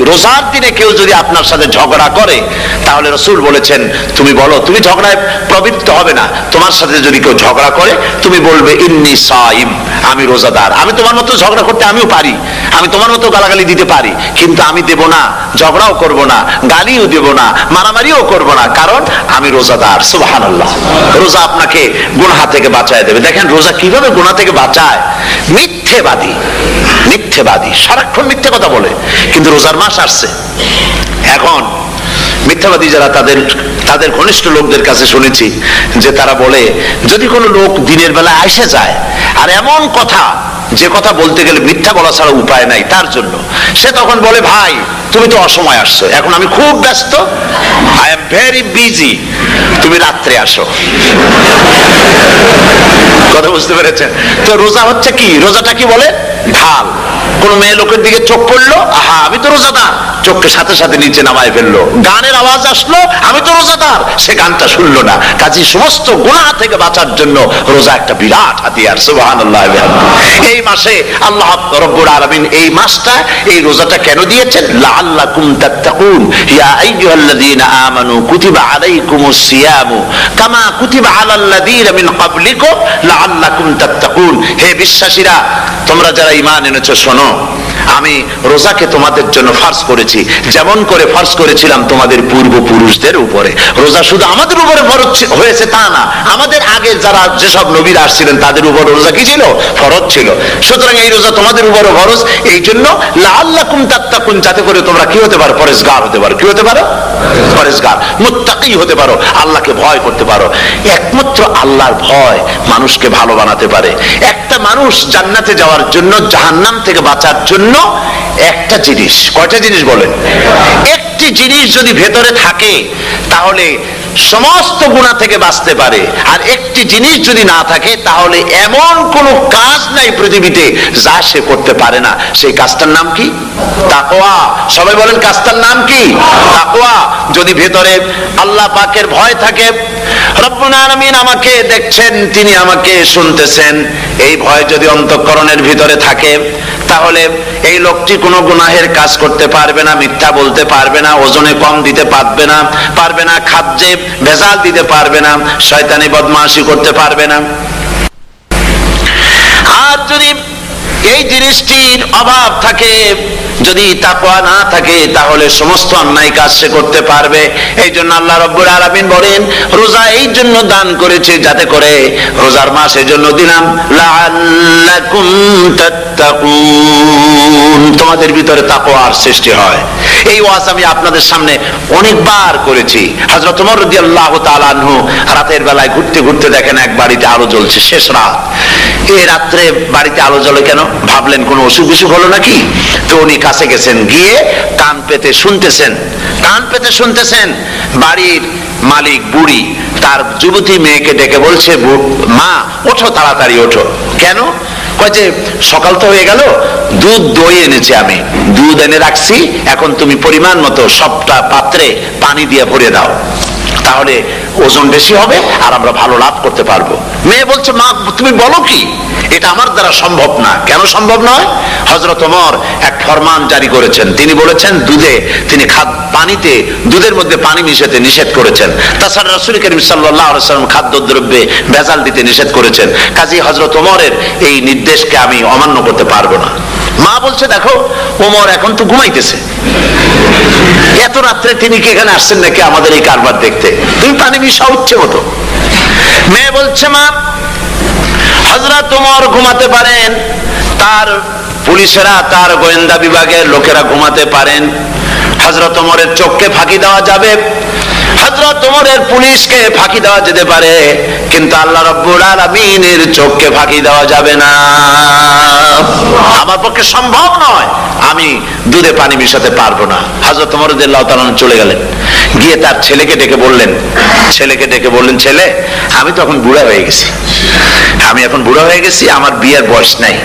রোজার দিনে কেউ যদি আপনার সাথে ঝগড়া করে, তাহলে রাসূল বলেছেন তুমি বলো, তুমি ঝগড়ায় প্রবৃত্ত হবে না। তোমার সাথে যদি কেউ ঝগড়া করে, তুমি বলবে ইন্নী সাইম, আমি রোজাদার। আমি তোমার মতো ঝগড়া করতে আমিও পারি, আমি তোমার মতো গালাগালি দিতে পারি, কিন্তু আমি দেব না, ঝগড়াও করব না, গালিও দেব না, মারামারিও করব না, কারণ আমি রোজাদার। সুবহানাল্লাহ। রোজা আপনাকে গুনাহ থেকে বাঁচায় দেবে। দেখেন রোজা কিভাবে গুনাহ থেকে বাঁচায়। মিথ্যেবাদী, মিথ্যেবাদী সারাক্ষণ মিথ্যে কথা বলে, কিন্তু রোজার মাস আসছে। এখন মিথ্যাবাদী যারা, তাদের ঘনিষ্ঠ লোকদের কাছে শুনেছি যে তারা বলে, যদি কোনো লোক দিনের বেলা এসে যায় আর এমন কথা, যে কথা বলতে গেলে মিথ্যা বলা ছাড়া উপায় নাই তার জন্য, সে তখন বলে ভাই তুমি তো অসময় আসছো, এখন আমি খুব ব্যস্ত, আই এম ভেরি বিজি, তুমি রাত্রে আসো। কথা বুঝতে পেরেছেন তো? রোজা হচ্ছে কি? রোজাটা কি বলে? ঢাল। কোন মেয়ে লোকের দিকে চোখ পড়লো, আহা আমি তো রোজাদার, চোখকে সাথে সাথে নিচে নামায় ফেললো। গানের আওয়াজ আসলো, আমি তো রোজাদার, সে গানটা শুনলো না। কাজী সমস্ত গুনাহ থেকে বাঁচার জন্য রোজা একটা বিরাট হাতিয়ার। সুবহানাল্লাহ। এই মাসে আল্লাহ রাব্বুল আলামিন এই মাসটা, এই রোজাটা কেন দিয়েছেন? লাআল্লাকুম তাত্তাকুন, ইয়া আইয়ুহাল্লাযীনা আমানু কুতিবা আলাইকুমুস সিয়ামু কামা কুতিবা আলাল্লাযীনা মিন ক্বাবলিকুম লাআল্লাকুম তাত্তাকুন। হে বিশ্বাসীরা, তোমরা যারা ঈমান এনেছো, শোনো, আমি রোজাকে তোমাদের জন্য ফার্জ করেছি, যেমন করে ফার্জ করেছিলাম তোমাদের পূর্বপুরুষদের উপরে। রোজা শুধু আমাদের উপরে ফরজ হয়েছে তা না, আমাদের আগে যারা যেসব নবীরা আসছিলেন তাদের উপর রোজা কি ছিল? ফরজ ছিল। সুতরাং এই রোজা তোমাদের উপরে ফরজ, এই জন্য লাআল্লাকুম তাত্তাকুন, যাতে করে তোমরা কি হতে পারো? পরেজগার হতে পারো। কি হতে পারো? পরেজগার, মুত্তাকি হতে পারো, আল্লাহকে ভয় করতে পারো। একমাত্র আল্লাহর ভয় মানুষকে ভালো বানাতে পারে। একটা মানুষ জান্নাতে যাওয়ার জন্য, জাহান্নাম থেকে বাঁচার জন্য একটা জিনিস, কয়টা জিনিস বলেন? একটি জিনিস যদি ভেতরে থাকে তাহলে সমস্ত গুনাহ থেকে বাঁচতে পারে। আর একটি জিনিস যদি না থাকে তাহলে এমন কোনো কাজ নাই পৃথিবীতে যা সে করতে পারে না। সেই কাজটার নাম কি? তাকওয়া। সবাই বলেন কাজটার নাম কি? তাকওয়া। যদি ভেতরে আল্লাহ পাকের ভয় থাকে, রব্বুল আলামিন আমাকে দেখছেন, তিনি আমাকে শুনতেছেন, এই ভয় যদি অন্তঃকরণের ভিতরে থাকে, তাহলে এই লোকটি কোনো গুনাহের কাজ করতে পারবে না, মিথ্যা বলতে পারবে না, ওজনে কম দিতে পারবে না, খাদ্যে ভেজাল দিতে পারবে না, শয়তানি বদমাশি করতে পারবে না। আর যদি এই জিনিসটির অভাব থাকে, যদি তাকওয়া না থাকে, তাহলে সমস্ত অন্যায় কাজ সে করতে পারবে। এই জন্য আল্লাহ রাব্বুল আলামিন বলেন, রোজা এই জন্য দান করেছে যাতে করে, রোজার মাস এই জন্য দিলাম, লাআল্লাকুম তাত্তাকুন, তোমাদের ভিতরে তাকওয়ার সৃষ্টি হয়। এই ওয়াজ আমি আপনাদের সামনে অনেকবার করেছি। হযরত ওমর রাদিয়াল্লাহু তাআলা আনহু রাতের বেলায় ঘুরতে ঘুরতে দেখেন এক বাড়িতে আলো জ্বলছে, শেষ রাত। এই রাত্রে বাড়িতে আলো জ্বলে কেন? ভাবলেন কোনো অসুখ বিসুখ হলো নাকি? তো উনি কাছে গেছেন, গিয়ে কান পেতে শুনতেছেন। বাড়ির মালিক বুড়ি তার যুবতী মেয়েকে ডেকে বলছে, মা ওঠো, তাড়াতাড়ি ওঠো। কেন? কয় যে সকাল তো হয়ে গেল, দুধ দই এনেছি, আমি দুধ এনে রাখছি, এখন তুমি পরিমাণ মতো সবটা পাত্রে পানি দিয়ে ভরে দাও, তাহলে ওজন বেশি হবে আর আমরা ভালো লাভ করতে পারবো। মেয়ে বলছে, মা তুমি বলো কি, এটা আমার দ্বারা সম্ভব না। কেন সম্ভব নয়? হযরত ওমর এক ফরমান জারি করেছেন, তিনি বলেছেন তিনি পানিতে দুধের মধ্যে পানি মিশাতে নিষেধ করেছেন। তাছাড়া রাসূল করিম সাল্লাল্লাহু আলাইহি ওয়াসাল্লাম খাদ্যদ্রব্যে ভেজাল দিতে নিষেধ করেছেন। কাজী হযরত ওমরের এই নির্দেশকে আমি অমান্য করতে পারবো না। মা বলছে, দেখো ওমর এখন তো ঘুমাইতেছে, এত রাত্রে তিনি কি এখানে আসছেন নাকি আমাদের এই কারবার দেখতে? তুমি পানি মিশাও ইচ্ছে মতো। মেয়ে বলছে, মা হযরত ওমর ঘুমাতে পারেন, তার পুলিশেরা, তার গোয়েন্দা বিভাগের লোকেরা ঘুমাতে পারেন, হযরত ওমরের চোখকে ফাঁকি দেওয়া যাবে, হযরত ওমরের পুলিশকে ফাঁকি দেওয়া যেতে পারে, কিন্তু আল্লাহ রাব্বুল আলামিনের চোখকে ফাঁকি দেওয়া যাবে না। আমার পক্ষে সম্ভব নয়, আমি দুধে পানি মিশাতে পারবো না। হযরত ওমর রাদিয়াল্লাহু তাআলা চলে গেলেন, গিয়ে তার ছেলেকে ডেকে বললেন, ছেলে আমি তো এখন বুড়া হয়ে গেছি, আমার বিয়ের বয়স নাই,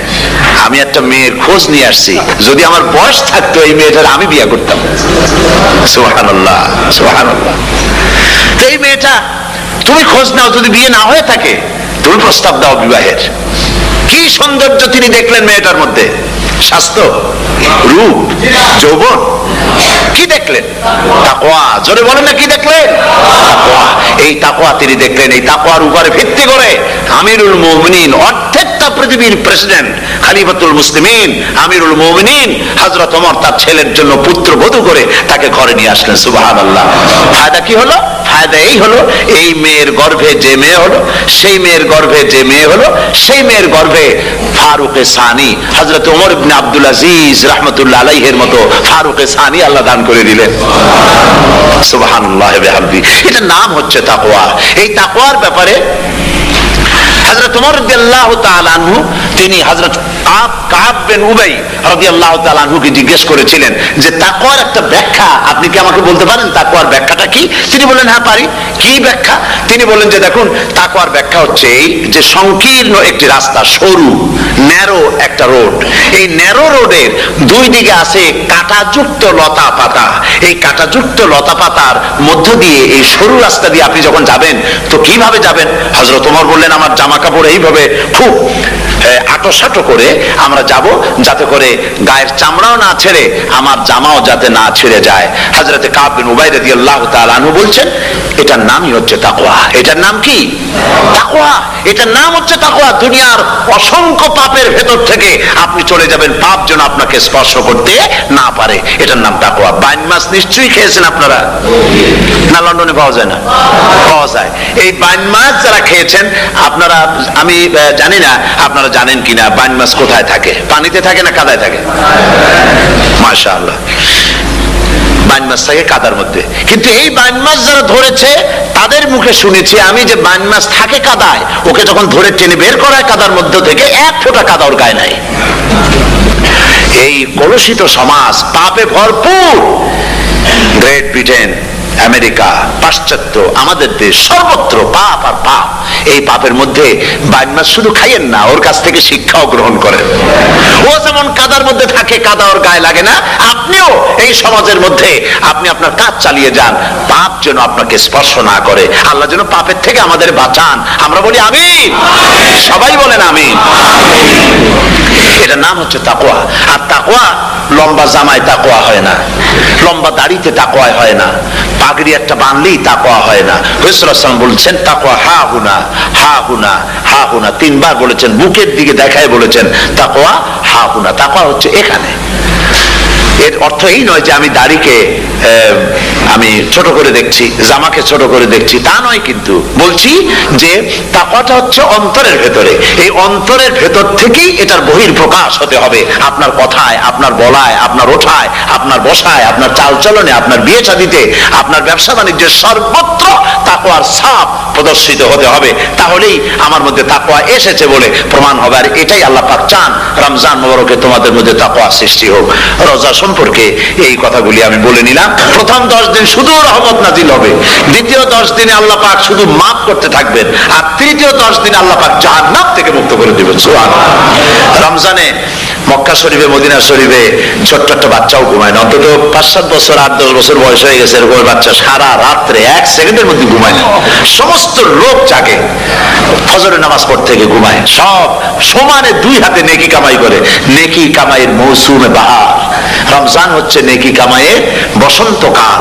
আমি একটা মেয়ের খোঁজ নিয়ে আসছি, যদি আমার বয়স থাকতো এই মেয়েটার আমি বিয়ে করতাম। সুবহানাল্লাহ, সুবহানাল্লাহ। এই মেয়েটা তুমি খোঁজ নাও, যদি বিয়ে না হয়ে থাকে তুমি প্রস্তাব দাও বিবাহের। কি সৌন্দর্য তিনি দেখলেন মেয়েটার মধ্যে, স্বাস্থ্য, রূপ, যৌবন, কি দেখলেন? তাকওয়া। জোরে বলেন না, কি দেখলেন? তাকওয়া। এই তাকওয়া তিনি দেখলেন। এই তাকওয়ার উপরে ভিত্তি করে আমিরুল মুমিনিন, অর্ধেকটা পৃথিবীর প্রেসিডেন্ট, খলিফাতুল মুসলিমিন, আমিরুল মুমিনিন হযরত ওমর তার ছেলের জন্য পুত্রবধূ করে তাকে ঘরে নিয়ে আসলেন। সুবহানাল্লাহ। ফায়দা কি হলো? ফায়দা এই হলো, এই মেয়ের গর্ভে যে মেয়ে হলো, সেই মেয়ের গর্ভে যে মেয়ে হলো, সেই মেয়ের গর্ভে ফারুক সানি হযরত ওমর ইবনে আব্দুল আজিজ রাহমাতুল্লাহ আলাইহির মতো ফারুক সানি আল্লাহ দান করে দিলেন। সুবহানাল্লাহ ওয়া বিহামদি। এটার নাম হচ্ছে তাকওয়া। এই তাকওয়ার ব্যাপারে হযরত ওমর রাদিয়াল্লাহু তাআলা আনহু তিনি হযরত কাব বিন উবাই রাদিয়াল্লাহু তাআলা আনহুকে জিজ্ঞেস করেছিলেন যে তাকওয়ার একটা ব্যাখ্যা আপনি কি আমাকে বলতে পারেন, তাকওয়ার ব্যাখ্যাটা কি? তিনি বললেন, হ্যাঁ পারি। কি ব্যাখ্যা? তিনি বললেন যে দেখুন, তাকওয়ার ব্যাখ্যা হচ্ছে এই যে সংকীর্ণ একটি রাস্তা, সরু ন্যারো একটা রোড, এই ন্যারো রোডের দুই দিকে আছে কাঁটাযুক্ত লতা পাতা। এই কাঁটাযুক্ত লতা পাতার মধ্য দিয়ে এই সরু রাস্তা দিয়ে আপনি যখন যাবেন তো কিভাবে যাবেন? হযরত ওমর বললেন, আমার জামা কাপড় এইভাবে খুব আটোসাটো করে আমরা যাব, যাতে করে গায়ের চামড়াও না ছেড়ে আমার জামাও যাতে না ছিঁড়ে যায়। হযরত কাব বিন উবাই রাদিয়াল্লাহু তাআলা আনহু বলছেন, এটার নামই হচ্ছে তাকওয়া। এটার নাম কি? তাকওয়া। এটার নাম হচ্ছে তাকওয়া। দুনিয়ার অসংখ্য পাপের ভেতর থেকে আপনি চলে যাবেন, পাপ যেন আপনাকে স্পর্শ করতে না পারে। এটার নাম তাকওয়া। বাইন মাছ নিশ্চয়ই খেয়েছেন আপনারা, না লন্ডনে পাওয়া যায় না? পাওয়া যায়। এই বাইন মাছ যারা খেয়েছেন আপনারা, আমি জানি না আপনারা জানেন কিনা, বাইন মাছ কোথায় থাকে? পানিতে থাকে না কাদায় থাকে? মাশাআল্লাহ, বাইন মাছ থাকে কাদার মধ্যে। কিন্তু এই বাইন মাছ যারা ধরেছে তাদের মুখে শুনেছি আমি যে বাইন মাছ থাকে কাদায়, ওকে যখন ধরে টেনে বের করা হয় কাদার মধ্যে থেকে, এক ফোঁটা কাদা ওর গায়ে নাই। এই কলুষিত সমাজ, পাপে ভরপুর, গ্রেট ব্রিটেন, আমেরিকা, পাশ্চাত্য, আমাদের দেশ, সর্বত্র পাপ আর পাপ। এই পাপের মধ্যে বাইন মাছ শুধু খাইয়েন না, ওর কাছ থেকে শিক্ষাও গ্রহণ করেন। ও যেমন কাদার মধ্যে থাকে, কাদা ওর গায়ে লাগে না, আপনিও এই সমাজের মধ্যে আপনি আপনার কাজ চালিয়ে যান, পাপ যেন আপনাকে স্পর্শ না করে। আল্লাহ যেন পাপের থেকে আমাদের বাঁচান। আমরা বলি আমিন, সবাই বলেন আমিন। এটার নাম হচ্ছে তাকওয়া। আর তাকওয়া লম্বা জামায় তাকওয়া হয় না, লম্বা দাড়িতে তাকওয়া হয় না, পাগড়ি একটা বানলেই তাকওয়া হয় না। রাসূলুল্লাহ সাল্লাল্লাহু আলাইহি ওয়াসাল্লাম বলছেন তাকওয়া হা হুনা, হা হুনা, হা হুনা, তিনবার বলেছেন, বুকের দিকে দেখায় বলেছেন তাকওয়া হা হুনা। তাকওয়া হচ্ছে এখানে। এর অর্থ এই নয় যে আমি দাড়িকে আমি ছোট করে দেখছি, জামাকে ছোট করে দেখছি, তা নয়। কিন্তু বলছি যে তাকওয়াটা হচ্ছে অন্তরের ভেতরে। এই অন্তরের ভেতর থেকেই এটার বহির্প্রকাশ হতে হবে, আপনার কথায়, আপনার বলায়, আপনার ওঠায়, আপনার বসায়, আপনার চালচলনে, আপনার বিয়ে শাদীতে, আপনার ব্যবসা বাণিজ্যের সর্বত্র তাকওয়ার ছাপ প্রদর্শিত হতে হবে। তাহলেই আমার মধ্যে তাকওয়া এসেছে বলে প্রমাণ হবে। আর এটাই আল্লাহ পাক চান, রমজান মুবারকে তোমাদের মধ্যে তাকওয়া সৃষ্টি হোক। রোজা সম্পর্কে এই কথাগুলি আমি বলে নিলাম। প্রথম 10 দিন শুধু রহমত নাজিল হবে, দ্বিতীয় 10 দিনে আল্লাহ পাক শুধু মাফ করতে থাকবেন, আর তৃতীয় 10 দিন আল্লাহ পাক জাহান্নাম থেকে মুক্ত করে দিবেন। সুবহানাল্লাহ। রমজানে মক্কা শরীফে মদিনা শরীফে ছোট্ট একটা বাচ্চাও ঘুমায় না, অন্তত 5-7 বছর 8-10 বছর বয়স হয়ে গেছে এরকম বাচ্চা সারা রাত্রে 1 সেকেন্ডের মধ্যে ঘুমায় না। সমস্ত লোক জাগে, ফজরের নামাজ পড়তে থেকে ঘুমায়, সব সমানে 2 হাতে নেকি কামাই করে। নেকি কামাইয়ের মৌসুমে বাহার, রমজান হচ্ছে নেকি কামাইয়ের বসন্তকাল।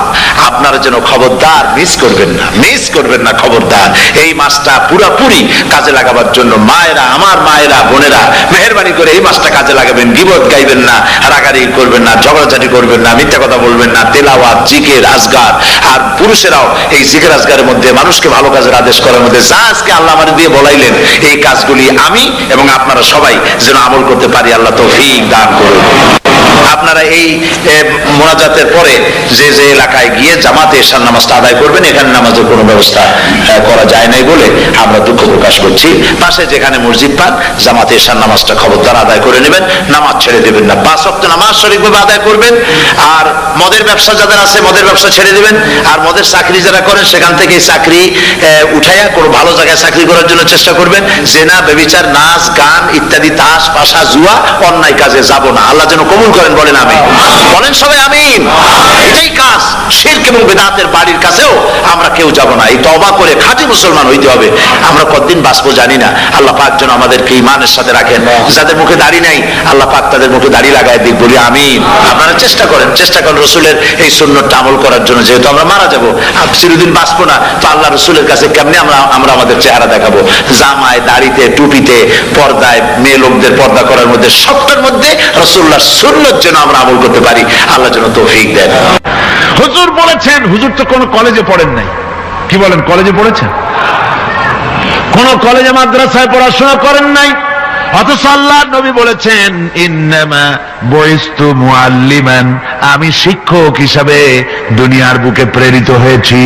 আপনারা যেন খবরদার মিস করবেন না, মিস করবেন না খবরদার। এই মাসটা পুরাপুরি কাজে লাগাবার জন্য মায়েরা, আমার মায়েরা, বোনেরা, মেহেরবানি করে এই মাসটা কাজে লাগাবেন। গীবত গাইবেন না, রাগারাগি করবেন না, ঝগড়াঝাটি করবেন না, মিথ্যা কথা বলবেন না, তেলাওয়াত, জিকির, আজগার। আর পুরুষেরাও এই জিকির আজগারের মধ্যে, মানুষকে ভালো কাজের আদেশ করার মধ্যে যা আজকে আল্লাহ আমার দিয়ে বলাইলেন, এই কাজগুলি আমি এবং আপনারা সবাই যেন আমল করতে পারি, আল্লাহ তৌফিক দান করুন। আপনারা এই মোনাজাতের পরে যে যে এলাকায় গিয়ে জামাতে এশার নামাজটা আদায় করবেন, এখানে নামাজের কোনো ব্যবস্থা করা যায় নাই বলে আমরা দুঃখ প্রকাশ করছি। পাশে যেখানে মসজিদ পান, জামাতে এশার নামাজটা খবরদার আদায় করে নেবেন, নামাজ ছেড়ে দেবেন না। 5 ওয়াক্ত নামাজ সঠিকভাবে আদায় করবেন। আর মদের ব্যবসা যাদের আছে, মদের ব্যবসা ছেড়ে দেবেন। আর মদের চাকরি যারা করেন, সেখান থেকে চাকরি উঠাইয়া কোনো ভালো জায়গায় চাকরি করার জন্য চেষ্টা করবেন। জেনা, ব্যভিচার, নাচ, গান ইত্যাদি, তাস, পাশা, জুয়া, অন্যায় কাজে যাব না। আল্লাহ যেন কবুল করেন, বলেন আমিন। বলেন সবাই আমিন। এটাই কাজ। শিরক এবং বিদআতের বাড়ির কাছেও আমরা কেউ যাব না। এই তওবা করে খাঁটি মুসলমান হইতে হবে। আমরা কতদিন বাঁচবো জানি না, আল্লাহ পাক যেন আমাদেরকে ঈমানের সাথে রাখেন। যাদের মুখে দাড়ি নাই, আল্লাহ পাক তাদের মুখে দাড়ি লাগায় দিক, বলি আমিন। আপনারা চেষ্টা করেন রসুলের এই সুন্নতটা আমল করার জন্য। যেহেতু আমরা মারা যাবো, চিরদিন বাঁচবো না, তো আল্লাহ রসুলের কাছে কেমনে আমরা আমাদের চেহারা দেখাবো? জামায়, দাড়িতে, টুপিতে, পর্দায়, মেয়ে লোকদের পর্দা করার মধ্যে, সবটার মধ্যে রাসূলুল্লাহর সুন্নত যেন আমরা আমল করতে পারি, আল্লাহ যেন তৌফিক দেন। হুজুর বলেছেন, হুজুর তো কোনো কলেজে পড়েন নাই, কি বলেন? কলেজে পড়েছেন? কোন কলেজে মাদ্রাসায় পড়াশোনা করেন নাই, অথচ আল্লাহর নবী বলেছেন ইন্নামা বুইস্তু মুআল্লিমান, আমি শিক্ষক হিসাবে দুনিয়ার বুকে প্রেরিত হয়েছি।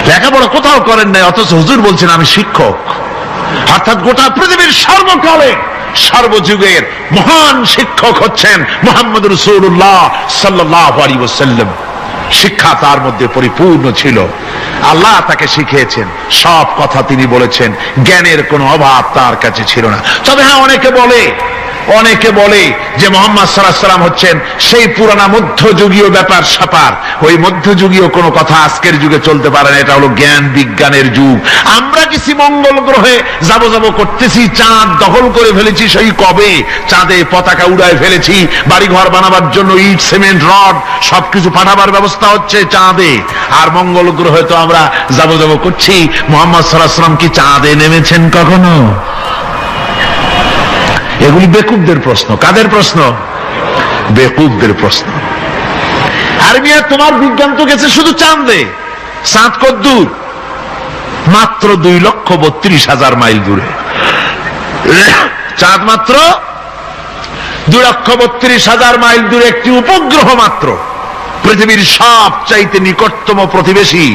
লেখাপড়া কোথাও করেন নাই, অথচ হুজুর বলছেন আমি শিক্ষক। অর্থাৎ গোটা পৃথিবীর সর্বকালে সর্বযুগের মহান শিক্ষক হচ্ছেন মুহাম্মদ রাসূলুল্লাহ সাল্লাল্লাহু আলাইহি ওয়াসাল্লাম। শিক্ষা তার মধ্যে পরিপূর্ণ ছিল, আল্লাহ তাকে শিখিয়েছেন, সব কথা তিনি বলেছেন, জ্ঞানের কোনো অভাব তার কাছে ছিল না। তবে হ্যাঁ, অনেকে বলে যে মুহাম্মদ সাল্লাল্লাহু আলাইহি ওয়াসাল্লাম হচ্ছেন সেই পুরানা মধ্যযুগীয় ব্যাপার স্যাপার। ওই মধ্যযুগীয় কোনো কথা আজকের যুগে চলতে পারে না, এটা হলো জ্ঞান বিজ্ঞানের যুগ। আমরা কিছু মঙ্গল গ্রহে যাব করতেছি, চাঁদ দখল করে ফেলেছি, সেই কবে চাঁদে পতাকা উড়ায় ফেলেছি, বাড়িঘর বানাবার জন্য ইট, সিমেন্ট, রড সবকিছু পাঠাবার ব্যবস্থা হচ্ছে চাঁদে। আর মঙ্গল গ্রহে তো আমরা যাব করছি। মুহাম্মদ সাল্লাল্লাহু আলাইহি ওয়াসাল্লাম কি চাঁদে নেমেছেন কখনো? এগুলি বেকুবদের প্রশ্ন। কাদের প্রশ্ন? বেকুবদের প্রশ্ন। আর মিয়া, তোমার বিজ্ঞান তো গেছে শুধু চাঁদে। চাঁদ কদ্দূর? মাত্র 2,32,000 মাইল দূরে। চাঁদ মাত্র 2,32,000 মাইল দূরে একটি উপগ্রহ মাত্র। পৃথিবীর সবচাইতে নিকটতম প্রতিবেশী,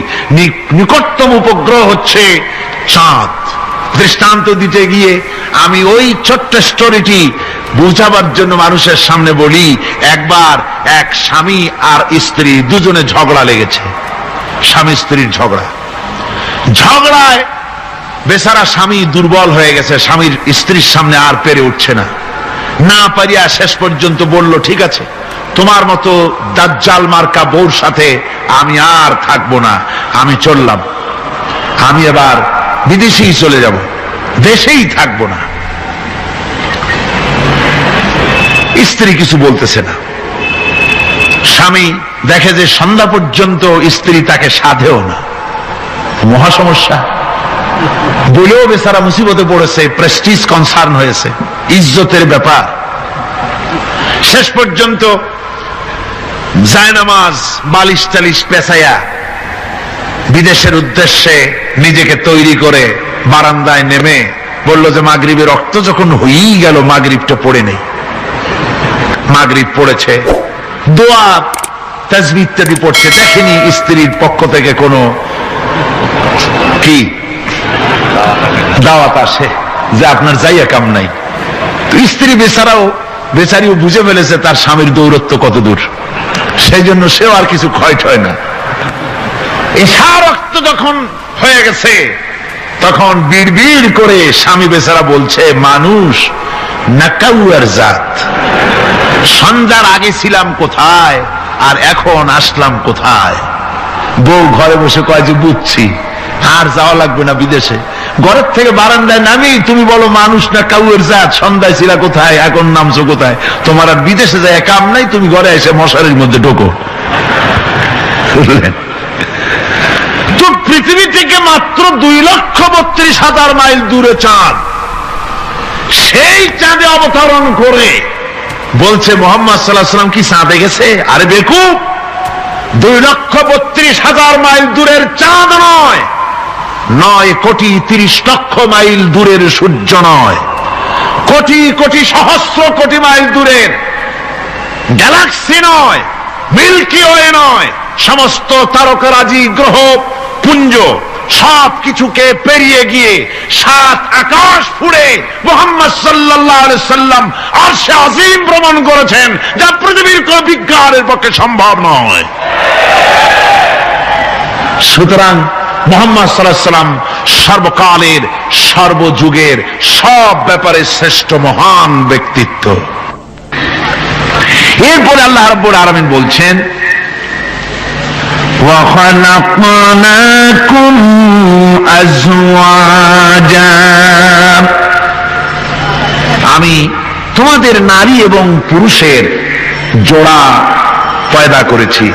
নিকটতম উপগ্রহ হচ্ছে চাঁদ। দৃষ্টান্ত দিতে গিয়ে আমি ওই ছোট্ট স্টোরিটি বুঝাবার জন্য মানুষের সামনে বলি। একবার এক স্বামী আর স্ত্রী দুজনে ঝগড়া লেগেছে, স্বামী স্ত্রীর ঝগড়ায় বেচারা স্বামী দুর্বল হয়ে গেছে, স্বামীর স্ত্রীর সামনে আর পেরে উঠছে না পারিয়া শেষ পর্যন্ত বলল, ঠিক আছে, তোমার মতো দাজ্জাল মার্কা বউর সাথে আমি আর থাকবো না, আমি চললাম, আমি এবার বিদেশেই চলে যাব, দেশেই থাকবো না। স্ত্রী কিছু বলতেছে না। স্বামী দেখে যে সন্ধ্যা পর্যন্ত স্ত্রী তাকে সাধেও না, মহা সমস্যা। বলেও বেচারা মুসিবতে পড়েছে, প্রেস্টিজ কনসার্ন হয়েছে, ইজ্জতের ব্যাপার। শেষ পর্যন্ত জায়নামাজ, বালিশ টালিশ পেছাইয়া বিদেশের উদ্দেশ্যে নিজেকে তৈরি করে বারান্দায় নেমে বলল যে মাগরিবের রক্ত যখন হয়েই গেল, মাগরিবটা পড়ে নেই। মাগরিব পড়েছে, দোয়া তাসবিহ ইত্যাদি পড়ছে, দেখেনি স্ত্রীর পক্ষ থেকে কোনো কি দাওয়াত আসে যে আপনার যাইয়া কাম নাই। স্ত্রী বেচারিও বুঝে ফেলেছে তার স্বামীর দৌরত্ব কত দূর, সেই জন্য সেও আর কিছু ক্ষয় টয় না। এশা রক্ত যখন হয়ে গেছে, তখন বিড়বিড় করে স্বামী বেচারা বলছে, মানুষ না কাউয়ার জাত। সন্ধ্যার আগে ছিলাম কোথায় আর এখন আসলাম কোথায়। বউ ঘরে বসে কয় যে বুঝছি, আর যাওয়া লাগবে না বিদেশে। ঘরের থেকে বারান্দায় নামি তুমি বলো মানুষ না কাউয়ের জাত, সন্ধ্যায় ছিলা কোথায় এখন নামছো কোথায়। তোমার আর বিদেশে যায় কাম নাই, তুমি ঘরে এসে মশারির মধ্যে ঢোকো। তো পৃথিবী থেকে মাত্র 2,32,000 মাইল দূরে চাঁদ, সেই চাঁদে অবতরণ করে বলছে মোহাম্মদ সাল্লাল্লাহু আলাইহি ওয়াসাল্লাম কি চাঁদে গেছে? আরে বেকুব, 2,32,000 মাইল দূরের চাঁদ নয়, 9,30,00,000 মাইল দূরের সূর্য নয়, কোটি কোটি সহস্র কোটি মাইল দূরের গ্যালাক্সি নয়, মিল্কি ওয়ে নয়, সমস্ত তারকারাজি গ্রহ পুঞ্জ সব কিছুকে পেরিয়ে গিয়ে 7 আকাশ ফুড়ে মুহাম্মদ সাল্লাল্লাহু আলাইহি সাল্লাম আরশে আজিম ভ্রমণ করেছেন, যা পৃথিবীর কোন বিজ্ঞানের পক্ষে সম্ভব নয়। সুতরাং মুহাম্মদ সাল্লাল্লাহু আলাইহি সাল্লাম সর্বকালের সর্বযুগের সব ব্যাপারে শ্রেষ্ঠ মহান ব্যক্তিত্ব। এরপরে আল্লাহ রাব্বুল আলামিন বলছেন وَخَلَقْنَاكُمْ أَزْوَاجًا, আমি তোমাদের নারী এবং পুরুষের জোড়া পয়দা করেছি।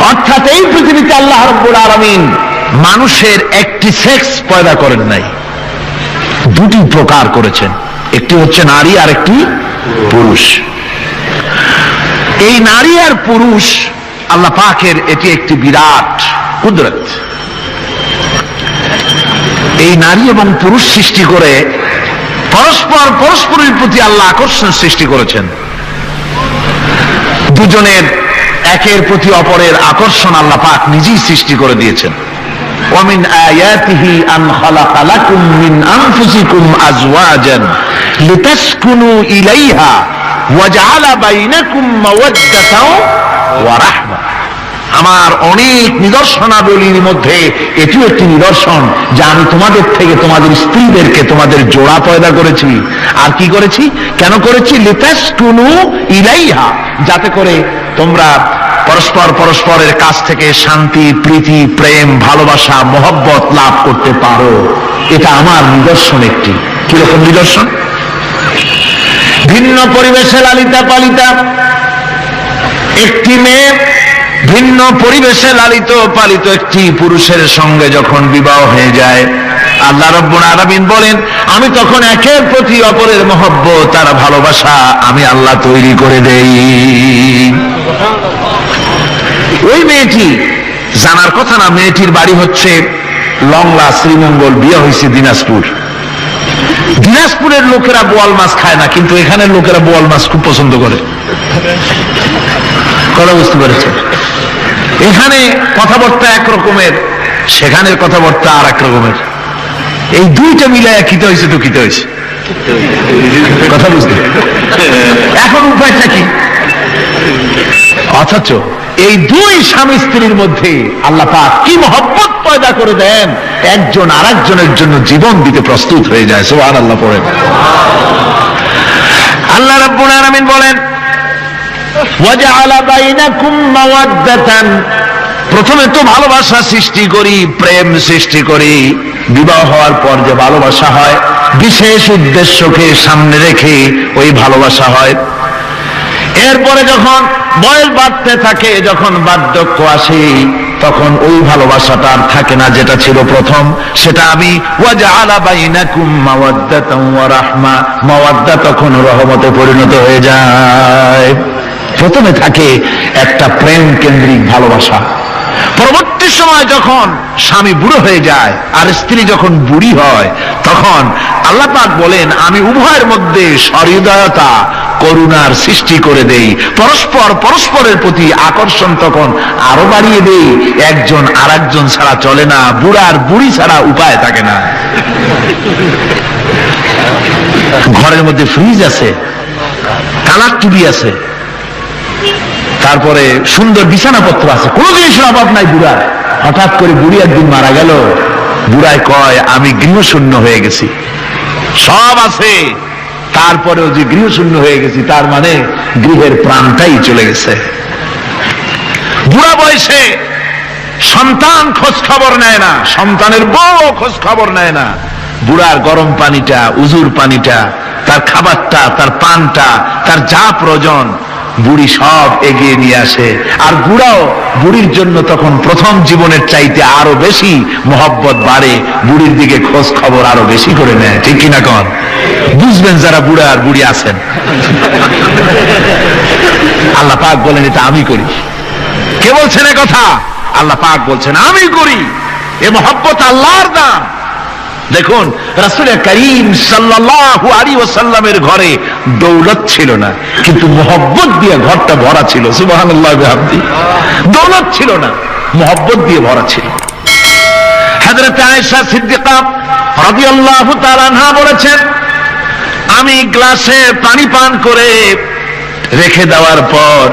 অর্থাৎ এই পৃথিবীতে আল্লাহ রাব্বুল আলামিন মানুষের একটি সেক্স পয়দা করেন নাই, দুটি প্রকার করেছেন, একটি হচ্ছে নারী আর একটি পুরুষ। এই নারী আর পুরুষ আল্লাহ পাকের এটি একটি বিরাট কুদরত। এই নারী এবং পুরুষ সৃষ্টি করে পরস্পরের প্রতি আল্লাহ আকর্ষণ সৃষ্টি করেছেন। দুজনের একের প্রতি অপরের আকর্ষণ আল্লাহ পাক নিজেই সৃষ্টি করে দিয়েছেন। وَمِنْ آيَاتِهِ أَنْ خَلَقَ لَكُمْ مِنْ أَنْفُسِكُمْ أَزْوَاجًا لِتَسْكُنُوا إِلَيْهَا وَجَعَلَ بَيْنَكُمْ مَوَدَّةً وَرَحْمَةً। আমার অনেক নিদর্শনাবলীর মধ্যে এটিও একটি নিদর্শন যে আমি তোমাদের থেকে তোমাদের স্ত্রীদেরকে তোমাদের জোড়া পয়দা করেছি। আর কি করেছি, কেন করেছি? লিতাসকুনু ইলাইহা, যাতে করে তোমরা পরস্পরের কাছ থেকে শান্তি, প্রীতি, প্রেম, ভালোবাসা, মহব্বত লাভ করতে পারো। এটা আমার নিদর্শন একটি। কিরকম নিদর্শন? ভিন্ন পরিবেশে লালিতা পালিতা একটি মেয়ে ভিন্ন পরিবেশে লালিত পালিত একটি পুরুষের সঙ্গে যখন বিবাহ হয়ে যায়, আল্লাহ রাব্বুল আলামিন বলেন আমি তখন একের প্রতি অপরের মহব্বত আর ভালোবাসা আমি আল্লাহ তৈরি করে দেই। ওই মেয়েটি জানার কথা না, মেয়েটির বাড়ি হচ্ছে লংলা, শ্রীমঙ্গল, বিয়ে হয়েছে দিনাজপুর। দিনাজপুরের লোকেরা বোয়াল মাছ খায় না, কিন্তু এখানের লোকেরা বোয়াল মাছ খুব পছন্দ করে। কথা বুঝতে পেরেছে? এখানে কথাবার্তা এক রকমের, সেখানের কথাবার্তা আর এক রকমের। এই দুইটা মিলাইয়া কিতে হয়েছে তো কিতে হয়েছে, কথা বুঝতে। এখন উপায়টা কি? অথচ এই দুই স্বামী স্ত্রীর মধ্যে আল্লাহ পাক কি মহব্বত পয়দা করে দেন, একজন আর একজনের জন্য জীবন দিতে প্রস্তুত হয়ে যায়। সুবহানাল্লাহ পড়েন। আল্লাহ রাব্বুল আলামিন বলেন ওয়াজআলা বাইনাকুম মাওয়াদ্দাতান, প্রথমে তো ভালোবাসা সৃষ্টি করি, প্রেম সৃষ্টি করি। বিবাহ হওয়ার পর যে ভালোবাসা হয়, বিশেষ উদ্দেশ্যকে সামনে রেখে ওই ভালোবাসা হয়। এরপরে যখন বয়স বাড়তে থাকে, যখন বার্ধক্য আসে, তখন ওই ভালোবাসাটা আর থাকে না যেটা ছিল প্রথম। সেটা আমি ওয়াজআলা বাইনাকুম মাওয়াদ্দাতান ওয়া রাহমা, মাওয়াদ্দা তখন রহমতে পরিণত হয়ে যায়। প্রথমে থাকে একটা প্রেম কেন্দ্রিক ভালোবাসা। পরবর্তী সময় যখন স্বামী বুড়ো হয়ে যায় আর স্ত্রী যখন বুড়ি হয়, তখন আল্লাহ পাক বলেন আমি উভয়ের মধ্যে সহৃদয়তা, করুণার সৃষ্টি করে দেই। পরস্পরের প্রতি আকর্ষণ তখন আরো বাড়িয়ে দেই। একজন আর একজন ছাড়া চলে না, বুড়ার বুড়ি ছাড়া উপায় থাকে না। ঘরের মধ্যে ফ্রিজ আছে, কালার টিভি আছে, তারপরে সুন্দর বিছানাপত্র আছে, কোনো জিনিসের অভাব নাই বুড়ার। হঠাৎ করে বুড়ি একদিন মারা গেল, বুড়ায় কয় আমি গৃহশূন্য হয়ে গেছি। সব আছে, তারপরেও যে গৃহশূন্য হয়ে গেছি, তার মানে গৃহের প্রাণটাই চলে গেছে। বুড়া বয়সে সন্তান খোঁজ খবর নেয় না, সন্তানের বউ খোঁজ খবর নেয় না। বুড়ার গরম পানিটা, উজুর পানিটা, তার খাবারটা, তার পানটা, তার যা প্রয়োজন বুড়ি সব এগিয়ে নিয়ে আসে। আর বুড়াও বুড়ির জন্য তখন প্রথম জীবনের চাইতে আরো বেশি মহব্বত বাড়ে, বুড়ির দিকে খোঁজ খবর আরো বেশি করে নেয়। ঠিক কিনা কন? বুঝবেন যারা বুড়া আর বুড়ি আছেন। আল্লাহ পাক বলেন এটা আমি করি। কে বলছেন এ কথা? আল্লাহ পাক বলছেন আমি করি। এ মহব্বত আল্লাহর দান। দেখুন রাসূল করিম সাল্লাল্লাহু আলাইহি ওয়াসাল্লামের ঘরে দৌলত ছিল না, কিন্তু মহব্বত দিয়ে ঘরটা ভরা ছিল। সুবহানাল্লাহ ওয়া বিহামদিহি। দৌলত ছিল না, মহব্বত দিয়ে ভরা ছিল। হযরত আয়েশা সিদ্দিকা রাদিয়াল্লাহু তাআলা আনহা বলেছেন, আমি গ্লাসে পানি পান করে রেখে দেওয়ার পর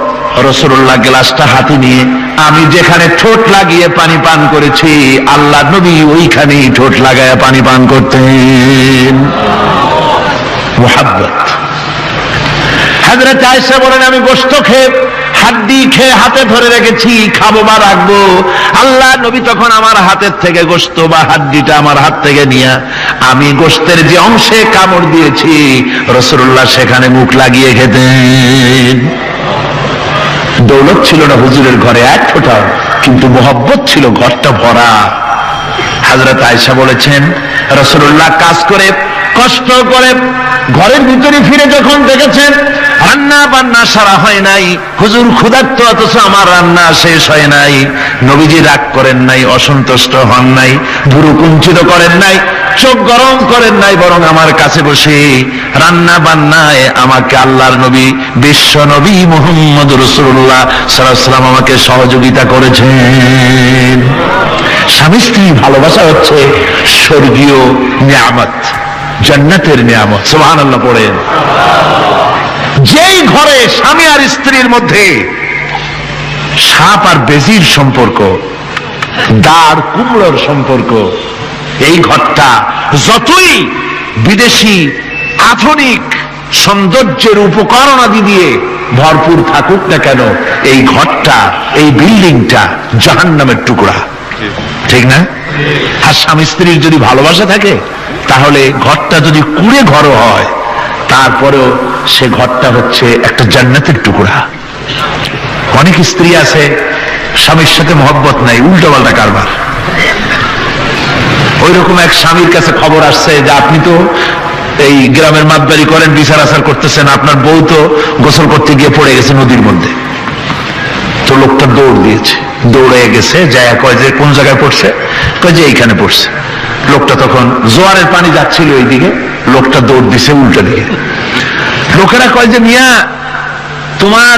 রাসূলুল্লাহ গ্লাসটা হাতে নিয়ে আমি যেখানে ঠোঁট লাগিয়ে পানি পান করেছি, আল্লাহ নবী ওইখানেই ঠোঁট লাগায় পানি পান করতেন। মুহাব্বত। হযরত আয়েশা বলেন, আমি গোশত খেয়ে হাড্ডি খেয়ে হাতে ধরে রেখেছি, খাবো বা রাখবো, আল্লাহ নবী তখন আমার হাতের থেকে গোশত বা হাড্ডিটা আমার হাত থেকে নিয়ে আমি গোশতের যে অংশে কামড় দিয়েছি রাসূলুল্লাহ সেখানে মুখ লাগিয়ে খেতেন। দৌলত ছিল না হুজুরের ঘরে এক ফোঁটা, কিন্তু মহব্বত ছিল ঘরটা ভরা। হযরত আয়েশা বলেছেন, রাসূলুল্লাহ কাজ করে কষ্ট করে ঘরের ভিতরে ফিরে যখন দেখেছেন রান্না বান্না সারা হয় নাই, হুজুর ক্ষুধার্ত অথচ আমার রান্না শেষ হয় নাই, নবীজি রাগ করেন নাই, অসন্তুষ্ট হন নাই, ভুরু কুঞ্চিত করেন নাই, চোখ গরম করেন নাই, বরং আমার কাছে বসে রান্না বান্নায় আমাকে আল্লাহর নবী বিশ্ব নবী মুহাম্মদ রাসূলুল্লাহ সাল্লাল্লাহু আলাইহি ওয়াসাল্লাম আমাকে সহযোগিতা করেছেন। স্বামী স্ত্রী ভালোবাসা হচ্ছে স্বর্গীয় নিয়ামত, জান্নাতের নিয়ামত। সুবহানাল্লাহ পড়েন। যেই ঘরে স্বামী আর স্ত্রীর মধ্যে সাপ আর বেজির সম্পর্ক, দাঁড় কুমড়োর সম্পর্ক, এই ঘরটা যতই বিদেশি আধুনিক সৌন্দর্যের উপকরণ আদি দিয়ে ভরপুর থাকুক না কেন, এই ঘরটা, এই বিল্ডিংটা জাহান্নামের টুকরা। ঠিক না? আর স্বামী স্ত্রীর যদি ভালোবাসা থাকে তাহলে ঘরটা যদি কুড়ে ঘর হয় তারপরেও সে ঘরটা হচ্ছে একটা জান্নাতের টুকরা। অনেক স্ত্রী আছে স্বামীর সাথে মহব্বত নাই, উল্টো পাল্টা কারবার। ওই রকম এক স্বামীর কাছে খবর আসছে যে আপনি তো এই গ্রামের মাতবাড়ি করেন, বিচার আচার করতেছেন, আপনার বউ তো গোসল করতে গিয়ে পড়ে গেছে নদীর মধ্যে। তো লোকটা দৌড় দিয়েছে, দৌড়ে গেছে, যায় কয় যে কোন জায়গায় পড়ছে, কয় যে এইখানে পড়ছে। লোকটা তখন জোয়ারের পানি যাচ্ছিল ওই দিকে, লোকটা দৌড় দিছে উল্টা দিকে। লোকেরা কয় যে মিয়া তোমার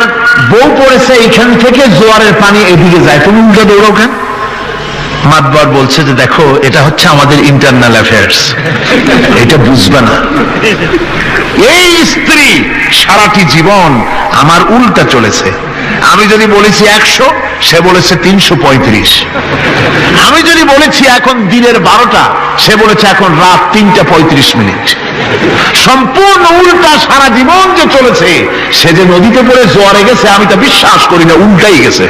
বউ পড়েছে এইখান থেকে জোয়ারের পানি এদিকে যায়, তুমি উল্টা দৌড়াও কেন? মাতবার বলছে যে দেখো এটা হচ্ছে আমাদের ইন্টারনাল অ্যাফেয়ার্স, এটা বুঝবে না। এই স্ত্রী সারাটি জীবন আমার উল্টা চলেছে। আমি যদি বলেছি 100, সে বলেছে 335। আমি যদি বলেছি এখন দিনের 12টা, সে বলেছে এখন রাত 3:35। সম্পূর্ণ উল্টা সারা জীবন যে চলেছে। সে যে নদীতে পড়ে জোয়ারে গেছে আমি তা বিশ্বাস করি না, উল্টাই গেছে।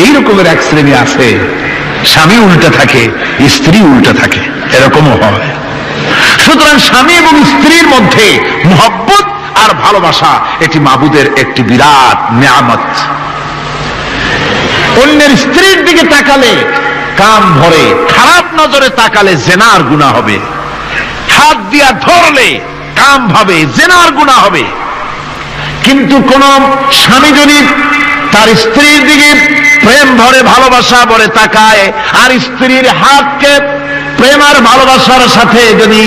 এই রকমের এক শ্রেণী আছে, স্বামী উল্টা থাকে, স্ত্রী উল্টা থাকে, এরকমও হয়। সুতরাং স্বামী এবং স্ত্রীর মধ্যে মহব্বত আর ভালোবাসা এটি মাবুদের একটি বিরাট নিয়ামত। অন্যের স্ত্রীর দিকে তাকালে কান ভরে, খারাপ নজরে তাকালে জেনার গুনাহ হবে, হাত দিয়া ধরলে কাম ভাবে জেনার গুনাহ হবে। কিন্তু কোন স্বামী যদি তার স্ত্রীর দিকে প্রেম ভরে ভালোবাসা ভরে তাকায় আর স্ত্রীর হাতকে প্রেম আর ভালোবাসার সাথে যদি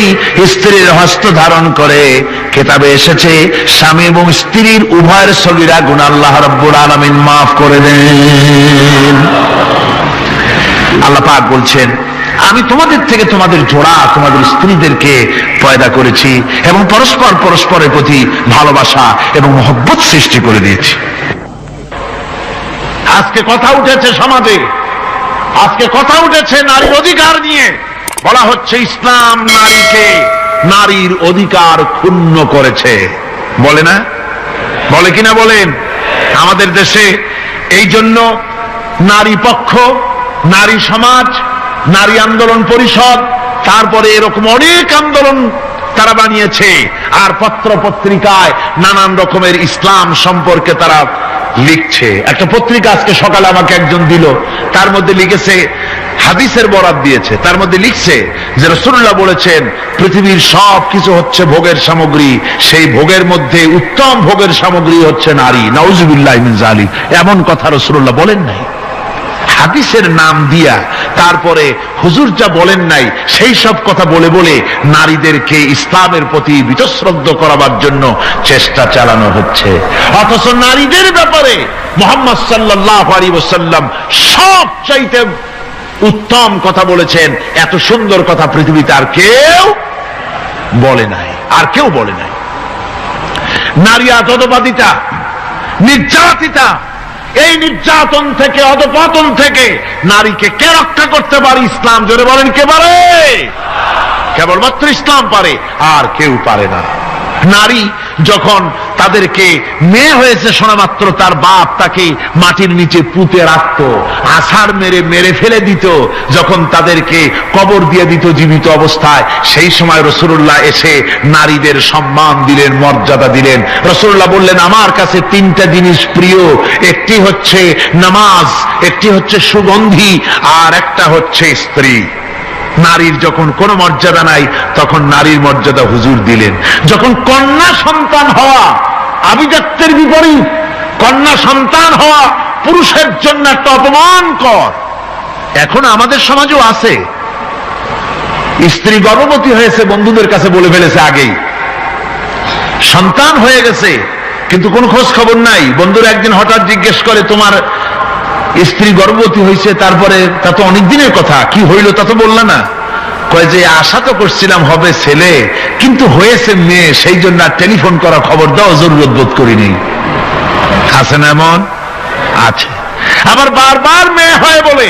স্ত্রীর হস্ত ধারণ করে, কিতাবে এসেছে স্বামী এবং স্ত্রীর উভয়ের সগীরা গুনাহ আল্লাহ রাব্বুল আলামিন মাফ করে দেন। আল্লাহ পাক বলছেন আমি তোমাদের থেকে তোমাদের জোড়া, তোমাদের স্ত্রীদেরকে পয়দা করেছি এবং পরস্পর পরস্পরের প্রতি ভালোবাসা এবং মহব্বত সৃষ্টি করে দিয়েছি। আজকে কথা উঠেছে সমাজে, আজকে কথা উঠেছে নারীর অধিকার নিয়ে, বলা হচ্ছে ইসলাম নারীকে, নারীর অধিকার ক্ষুণ্ণ করেছে। বলে না? বলে কিনা বলেন? আমাদের দেশে এই জন্য নারী পক্ষ, নারী সমাজ, নারী আন্দোলন পরিষদ, তারপরে এরকম অনেক আন্দোলন তারা বানিয়েছে। আর পত্র পত্রিকায় নানান রকমের ইসলাম সম্পর্কে তারা লিখছে। একটা পত্রিকা আজকে সকালে আমাকে একজন দিল, তার মধ্যে লিখেছে, হাদিসের বরাত দিয়েছে, তার মধ্যে লিখছে যে রাসূলুল্লাহ বলেছেন পৃথিবীর সব কিছু হচ্ছে ভোগের সামগ্রী, সেই ভোগের মধ্যে উত্তম ভোগের সামগ্রী হচ্ছে নারী। নাউযুবিল্লাহ মিন যালিক, এমন কথা রাসূলুল্লাহ বলেন নাই। হাদিসের নাম দিয়া তারপরে হুজুর যা বলেন নাই সেই সব কথা বলে বলে নারীদেরকে ইসলামের প্রতি বীতশ্রদ্ধ করাবার জন্য চেষ্টা চালানো হচ্ছে। অথচ নারীদের ব্যাপারে মুহাম্মদ সাল্লাল্লাহু আলাইহি ওয়াসাল্লাম সবচাইতে উত্তম কথা বলেছেন। এত সুন্দর কথা পৃথিবীতে আর কেউ বলে নাই, আর কেউ বলে নাই। নারী অধঃপাতিতা, নির্যাতিতা, এই নির্যাতন থেকে, অধঃপতন থেকে নারীকে কে রক্ষা করতে পারে? ইসলাম। জোরে বলেন, কে পারে? কেবলমাত্র ইসলাম পারে, আর কেউ পারে না। নারী যখন তাদেরকে মেয়ে হয়েছে শোনা মাত্র তার বাপ তাকে মাটির নিচে পুঁতে রাখত, আছাড় মেরে মেরে ফেলে দিত, যখন তাদেরকে কবর দিয়ে দিত জীবিত অবস্থায়, সেই সময় রাসূলুল্লাহ এসে নারীদের সম্মান দিলেন, মর্যাদা দিলেন। রাসূলুল্লাহ বললেন, আমার কাছে তিনটা জিনিস প্রিয়, একটি হচ্ছে নামাজ, একটি হচ্ছে সুগন্ধি, আর একটা হচ্ছে স্ত্রী। নারীর যখন কোনো মর্যাদা নাই তখন নারীর মর্যাদা হুজুর দিলেন। যখন কন্যা সন্তান হওয়া আভিজাত্যের বিপরীত, কন্যা সন্তান হওয়া পুরুষের জন্য একটা অপমানকর। এখন আমাদের সমাজেও আছে, স্ত্রী গর্ভবতী হয়েছে, বন্ধুদের কাছে বলে ফেলেছে আগেই, সন্তান হয়ে গেছে কিন্তু কোনো খোঁজ খবর নাই। বন্ধুরা একদিন হঠাৎ জিজ্ঞেস করে, তোমার স্ত্রী গর্ভবতী হয়েছে? তারপরে তা তো অনেক দিনের কথা, কি হইল তা তো বললা না। কয় যে আশা তো করছিলাম হবে ছেলে, কিন্তু হয়েছে মেয়ে, সেই জন্য আর টেলিফোন করা, খবর দেওয়া জরুরত বোধ করিনি। আছে না এমন? আছে। আবার বারবার মেয়ে হয় বলে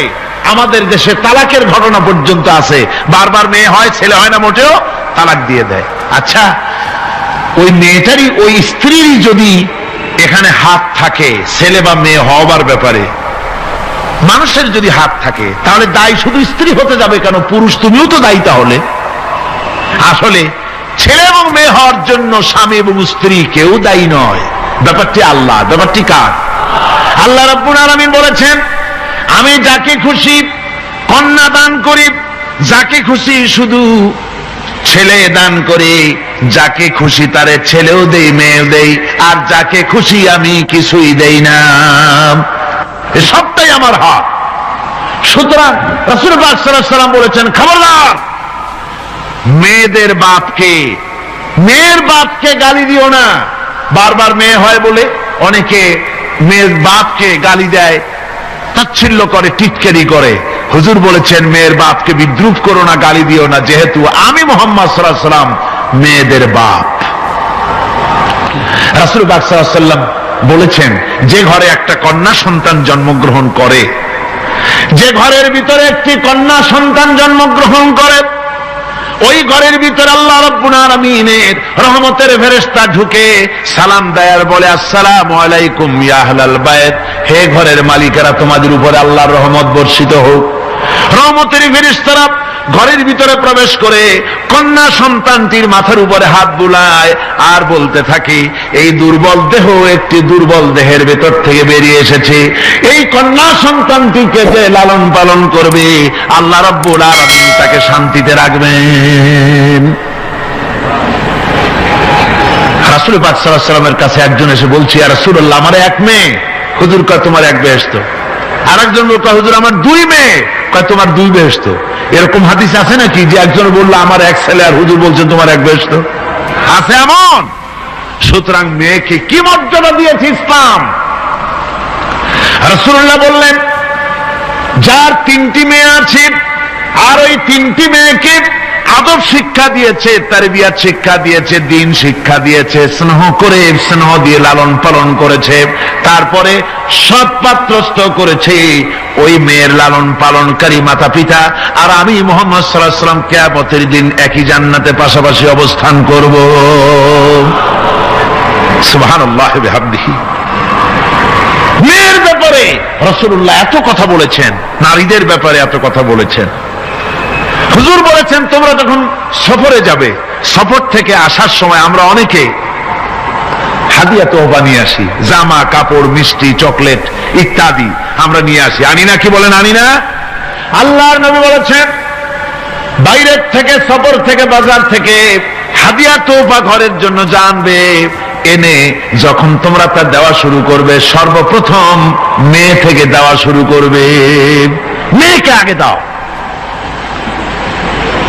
আমাদের দেশে তালাকের ঘটনা পর্যন্ত আছে। বারবার মেয়ে হয়, ছেলে হয় না মোটেও, তালাক দিয়ে দেয়। আচ্ছা, ওই মেয়েটারই, ওই স্ত্রীর যদি এখানে হাত থাকে ছেলে বা মেয়ে হওয়ার ব্যাপারে, মানুষের যদি হাত থাকে, তাহলে দায়ী শুধু স্ত্রী হতে যাবে কেন? পুরুষ তুমিও তো দায়ী। তাহলে আসলে ছেলে এবং মেয়ে হওয়ার জন্য স্বামী এবং স্ত্রী কেউ দায়ী নয়, ব্যাপারটি আল্লাহ। ব্যাপারটি কার? আল্লাহ রাব্বুল আলামিন বলেছেন, আমি যাকে খুশি কন্যা দান করি, যাকে খুশি শুধু ছেলে দান করি, যাকে খুশি তারে ছেলেও দেই, মেয়েও দেই, আর যাকে খুশি আমি কিছুই দেই না। সবটাই আমার হাত। সুতরাং রাসূল পাক সাল্লাল্লাহু আলাইহি ওয়াসাল্লাম বলেছেন, খবরদার মেয়েদের বাপকে, মেয়ের বাপকে গালি দিও না। বারবার মেয়ে হয় বলে অনেকে মেয়ের বাপকে গালি দেয়, তাচ্ছিল্য করে, টিটকারি করে। হুজুর বলেছেন, মেয়ের বাপকে বিদ্রুপ করো না, গালি দিও না, যেহেতু আমি মুহাম্মদ সাল্লাল্লাহু আলাইহি ওয়াসাল্লাম মেয়েদের বাপ। রাসূল পাক সাল্লাল্লাহু আলাইহি ওয়াসাল্লাম বলেছেন, যে ঘরে একটা কন্যা সন্তান জন্মগ্রহণ করে, যে ঘরের ভিতরে একটি কন্যা সন্তান জন্মগ্রহণ করে, ওই ঘরের ভিতরে আল্লাহ রাব্বুল আলামিনের রহমতের ফেরেশতা ঢুকে সালাম দেয় আর বলে, আসসালামু আলাইকুম ইয়া আহলাল বাইত, হে ঘরের মালিকেরা, তোমাদের উপরে আল্লাহর রহমত বর্ষিত হোক। রহমতের ফেরেশতারা ঘরের ভিতরে প্রবেশ করে কন্যা সন্তানটির মাথার উপরে হাত বুলায় আর বলতে থাকে, এই দুর্বল দেহ একটি দুর্বল দেহের ভেতর থেকে বেরিয়ে এসেছে, এই কন্যা সন্তানটিকে যে লালন পালন করবে আল্লাহ রাব্বুল আলামিন তাকে শান্তিতে রাখবেন। রাসূল পাক সাল্লাল্লাহু আলাইহি ওয়াসাল্লামের কাছে একজন এসে বলছে, ইয়া রাসূলুল্লাহ, আমার এক মেয়ে। হুজুর কয়, তোমার এক বেহেশত। আরেকজন কয়, হুজুর আমার দুই মেয়ে। কয়, তোমার দুই বেহেশত। এরকম হাদিস আছে নাকি যে একজন বললো আমার এক ছেলে, আর হুজুর বলছেন তোমার এক বেহেশত? আছে এমন? সুতরাং মেয়েকে কি মর্যাদা দিয়েছে ইসলাম। রাসূলুল্লাহ বললেন, যার তিনটি মেয়ে আছে আর ওই তিনটি মেয়েকে আদব শিক্ষা দিয়েছে, তারবিয়াত শিক্ষা দিয়েছে, দিন শিক্ষা দিয়েছে, স্নেহ করে স্নেহ দিয়ে লালন পালন করেছে, তারপরে সৎ পাত্রস্থ করেছে ওই মেয়ের লালন পালনকারী মাতা পিতা। আর আমি মুহাম্মদ সাল্লাল্লাহু আলাইহি ওয়াসাল্লাম কিয়ামতের দিন একই জান্নাতে পাশাপাশি অবস্থান করব। সুবহানাল্লাহ ওয়া বিহামদিহি। মেয়ের ব্যাপারে রাসূলুল্লাহ এত কথা বলেছেন, নারীদের ব্যাপারে এত কথা বলেছেন। হুজুর বলেছেন তোমরা যখন সফরে যাবে, সফর থেকে আসার সময় আমরা অনেকে হাদিয়া তোহফা নিয়ে আসি, জামা কাপড় মিষ্টি চকলেট ইত্যাদি আমরা নিয়ে আসি, আনি না? কি বলেন আনি না? আল্লাহর নবী বলেছেন বাইরের থেকে, সফর থেকে, বাজার থেকে হাদিয়া তোহফা ঘরের জন্য জানবে, এনে যখন তোমরা তা দেওয়া শুরু করবে সর্বপ্রথম মেয়ে থেকে দেওয়া শুরু করবে। মেয়েকে আগে দাও।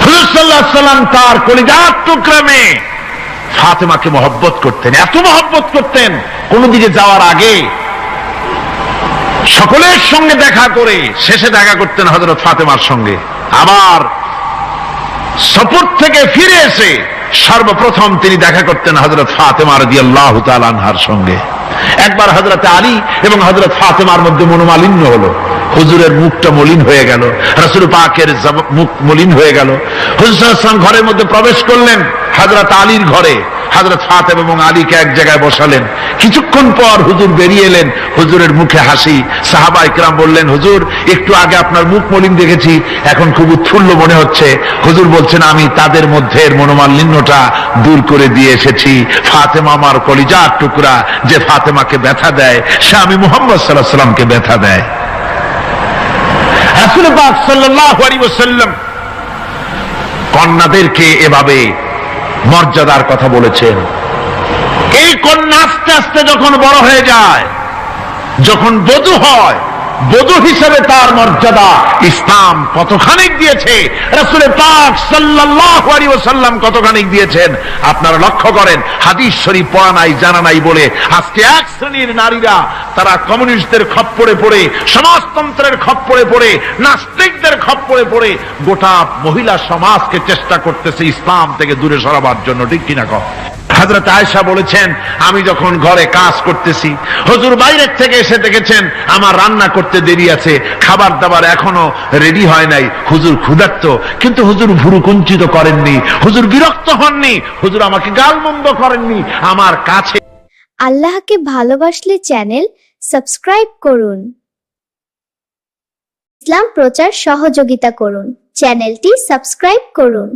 হুজুর সাল্লাল্লাহু আলাইহি ওয়াসাল্লাম তার কলিজার টুকরা মেয়ে ফাতেমাকে মহব্বত করতেন, এত মহব্বত করতেন কোন দিকে যাওয়ার আগে সকলের সঙ্গে দেখা করে শেষে দেখা করতেন হযরত ফাতেমার সঙ্গে। আবার সফর থেকে ফিরে এসে সর্বপ্রথম তিনি দেখা করতেন হযরত ফাতেমা রাদিয়াল্লাহু তাআলা আনহার সঙ্গে। একবার হযরত আলী এবং হযরত ফাতেমার মধ্যে মনোমালিন্য হলো, হুজুরের মুখটা মলিন হয়ে গেল, রাসূল পাকের মুখ মলিন হয়ে গেল। হুজুর সাল্লাল্লাহু আলাইহি ওয়াসাল্লাম ঘরের মধ্যে প্রবেশ করলেন, হযরত আলীর ঘরে হযরত ফাতেমা এবং আলীকে এক জায়গায় বসালেন। কিছুক্ষণ পর হুজুর বেরিয়ে এলেন, হুজুরের মুখে হাসি। সাহাবায়ে কেরাম বললেন, হুজুর একটু আগে আপনার মুখ মলিন দেখেছি, এখন খুব উৎফুল্ল মনে হচ্ছে। হুজুর বলছেন আমি তাদের মধ্যে মনোমালিন্যটা দূর করে দিয়ে এসেছি। ফাতেমা আমার কলিজার টুকরা, যে ফাতেমাকে ব্যথা দেয় সে আমি মুহাম্মদ সাল্লাল্লাহু আলাইহি ওয়াসাল্লামকে ব্যথা দেয়। রাসূল পাক সাল্লাল্লাহু আলাইহি ওয়াসাল্লাম কন্যাদেরকে এভাবে মর্যাদার কথা বলেছেন। এই কন্যা আস্তে আস্তে যখন বড় হয়ে যায়, যখন বধূ হয়, বধূ হিসেবে তার মর্যাদা ইসলাম কতখানি দিয়েছে, রাসূল পাক সাল্লাল্লাহু আলাইহি ওয়াসাল্লাম কতখানি দিয়েছেন আপনারা লক্ষ্য করেন। হাদিস শরীফ পড়া নাই, জানা নাই বলে আজকে এক শ্রেণীর নারীরা তারা কমিউনিস্টদের খপ্পরে পড়ে, সমাজতন্ত্রের খপ্পরে পড়ে, নাস্তিকদের খপ্পরে পড়ে গোটা মহিলা সমাজকে চেষ্টা করতেছে ইসলাম থেকে দূরে সরাবার জন্য। ঠিক কিনা কও? হযরত আয়েশা বলেছেন আমি যখন ঘরে কাজ করতেছি, হুজুর বাইরের থেকে এসে দেখেছেন আমার রান্না করতে দেরি আছে, খাবার দাবার এখনো রেডি হয় নাই, হুজুর ক্ষুধার্ত, কিন্তু হুজুর ভুরু কুঞ্চিত করেননি, হুজুর বিরক্ত হননি, হুজুর আমাকে গালমন্দ করেননি, আমার কাছে। আল্লাহকে ভালোবাসলে চ্যানেল সাবস্ক্রাইব করুন, ইসলাম প্রচার সহযোগিতা করুন, চ্যানেলটি সাবস্ক্রাইব করুন।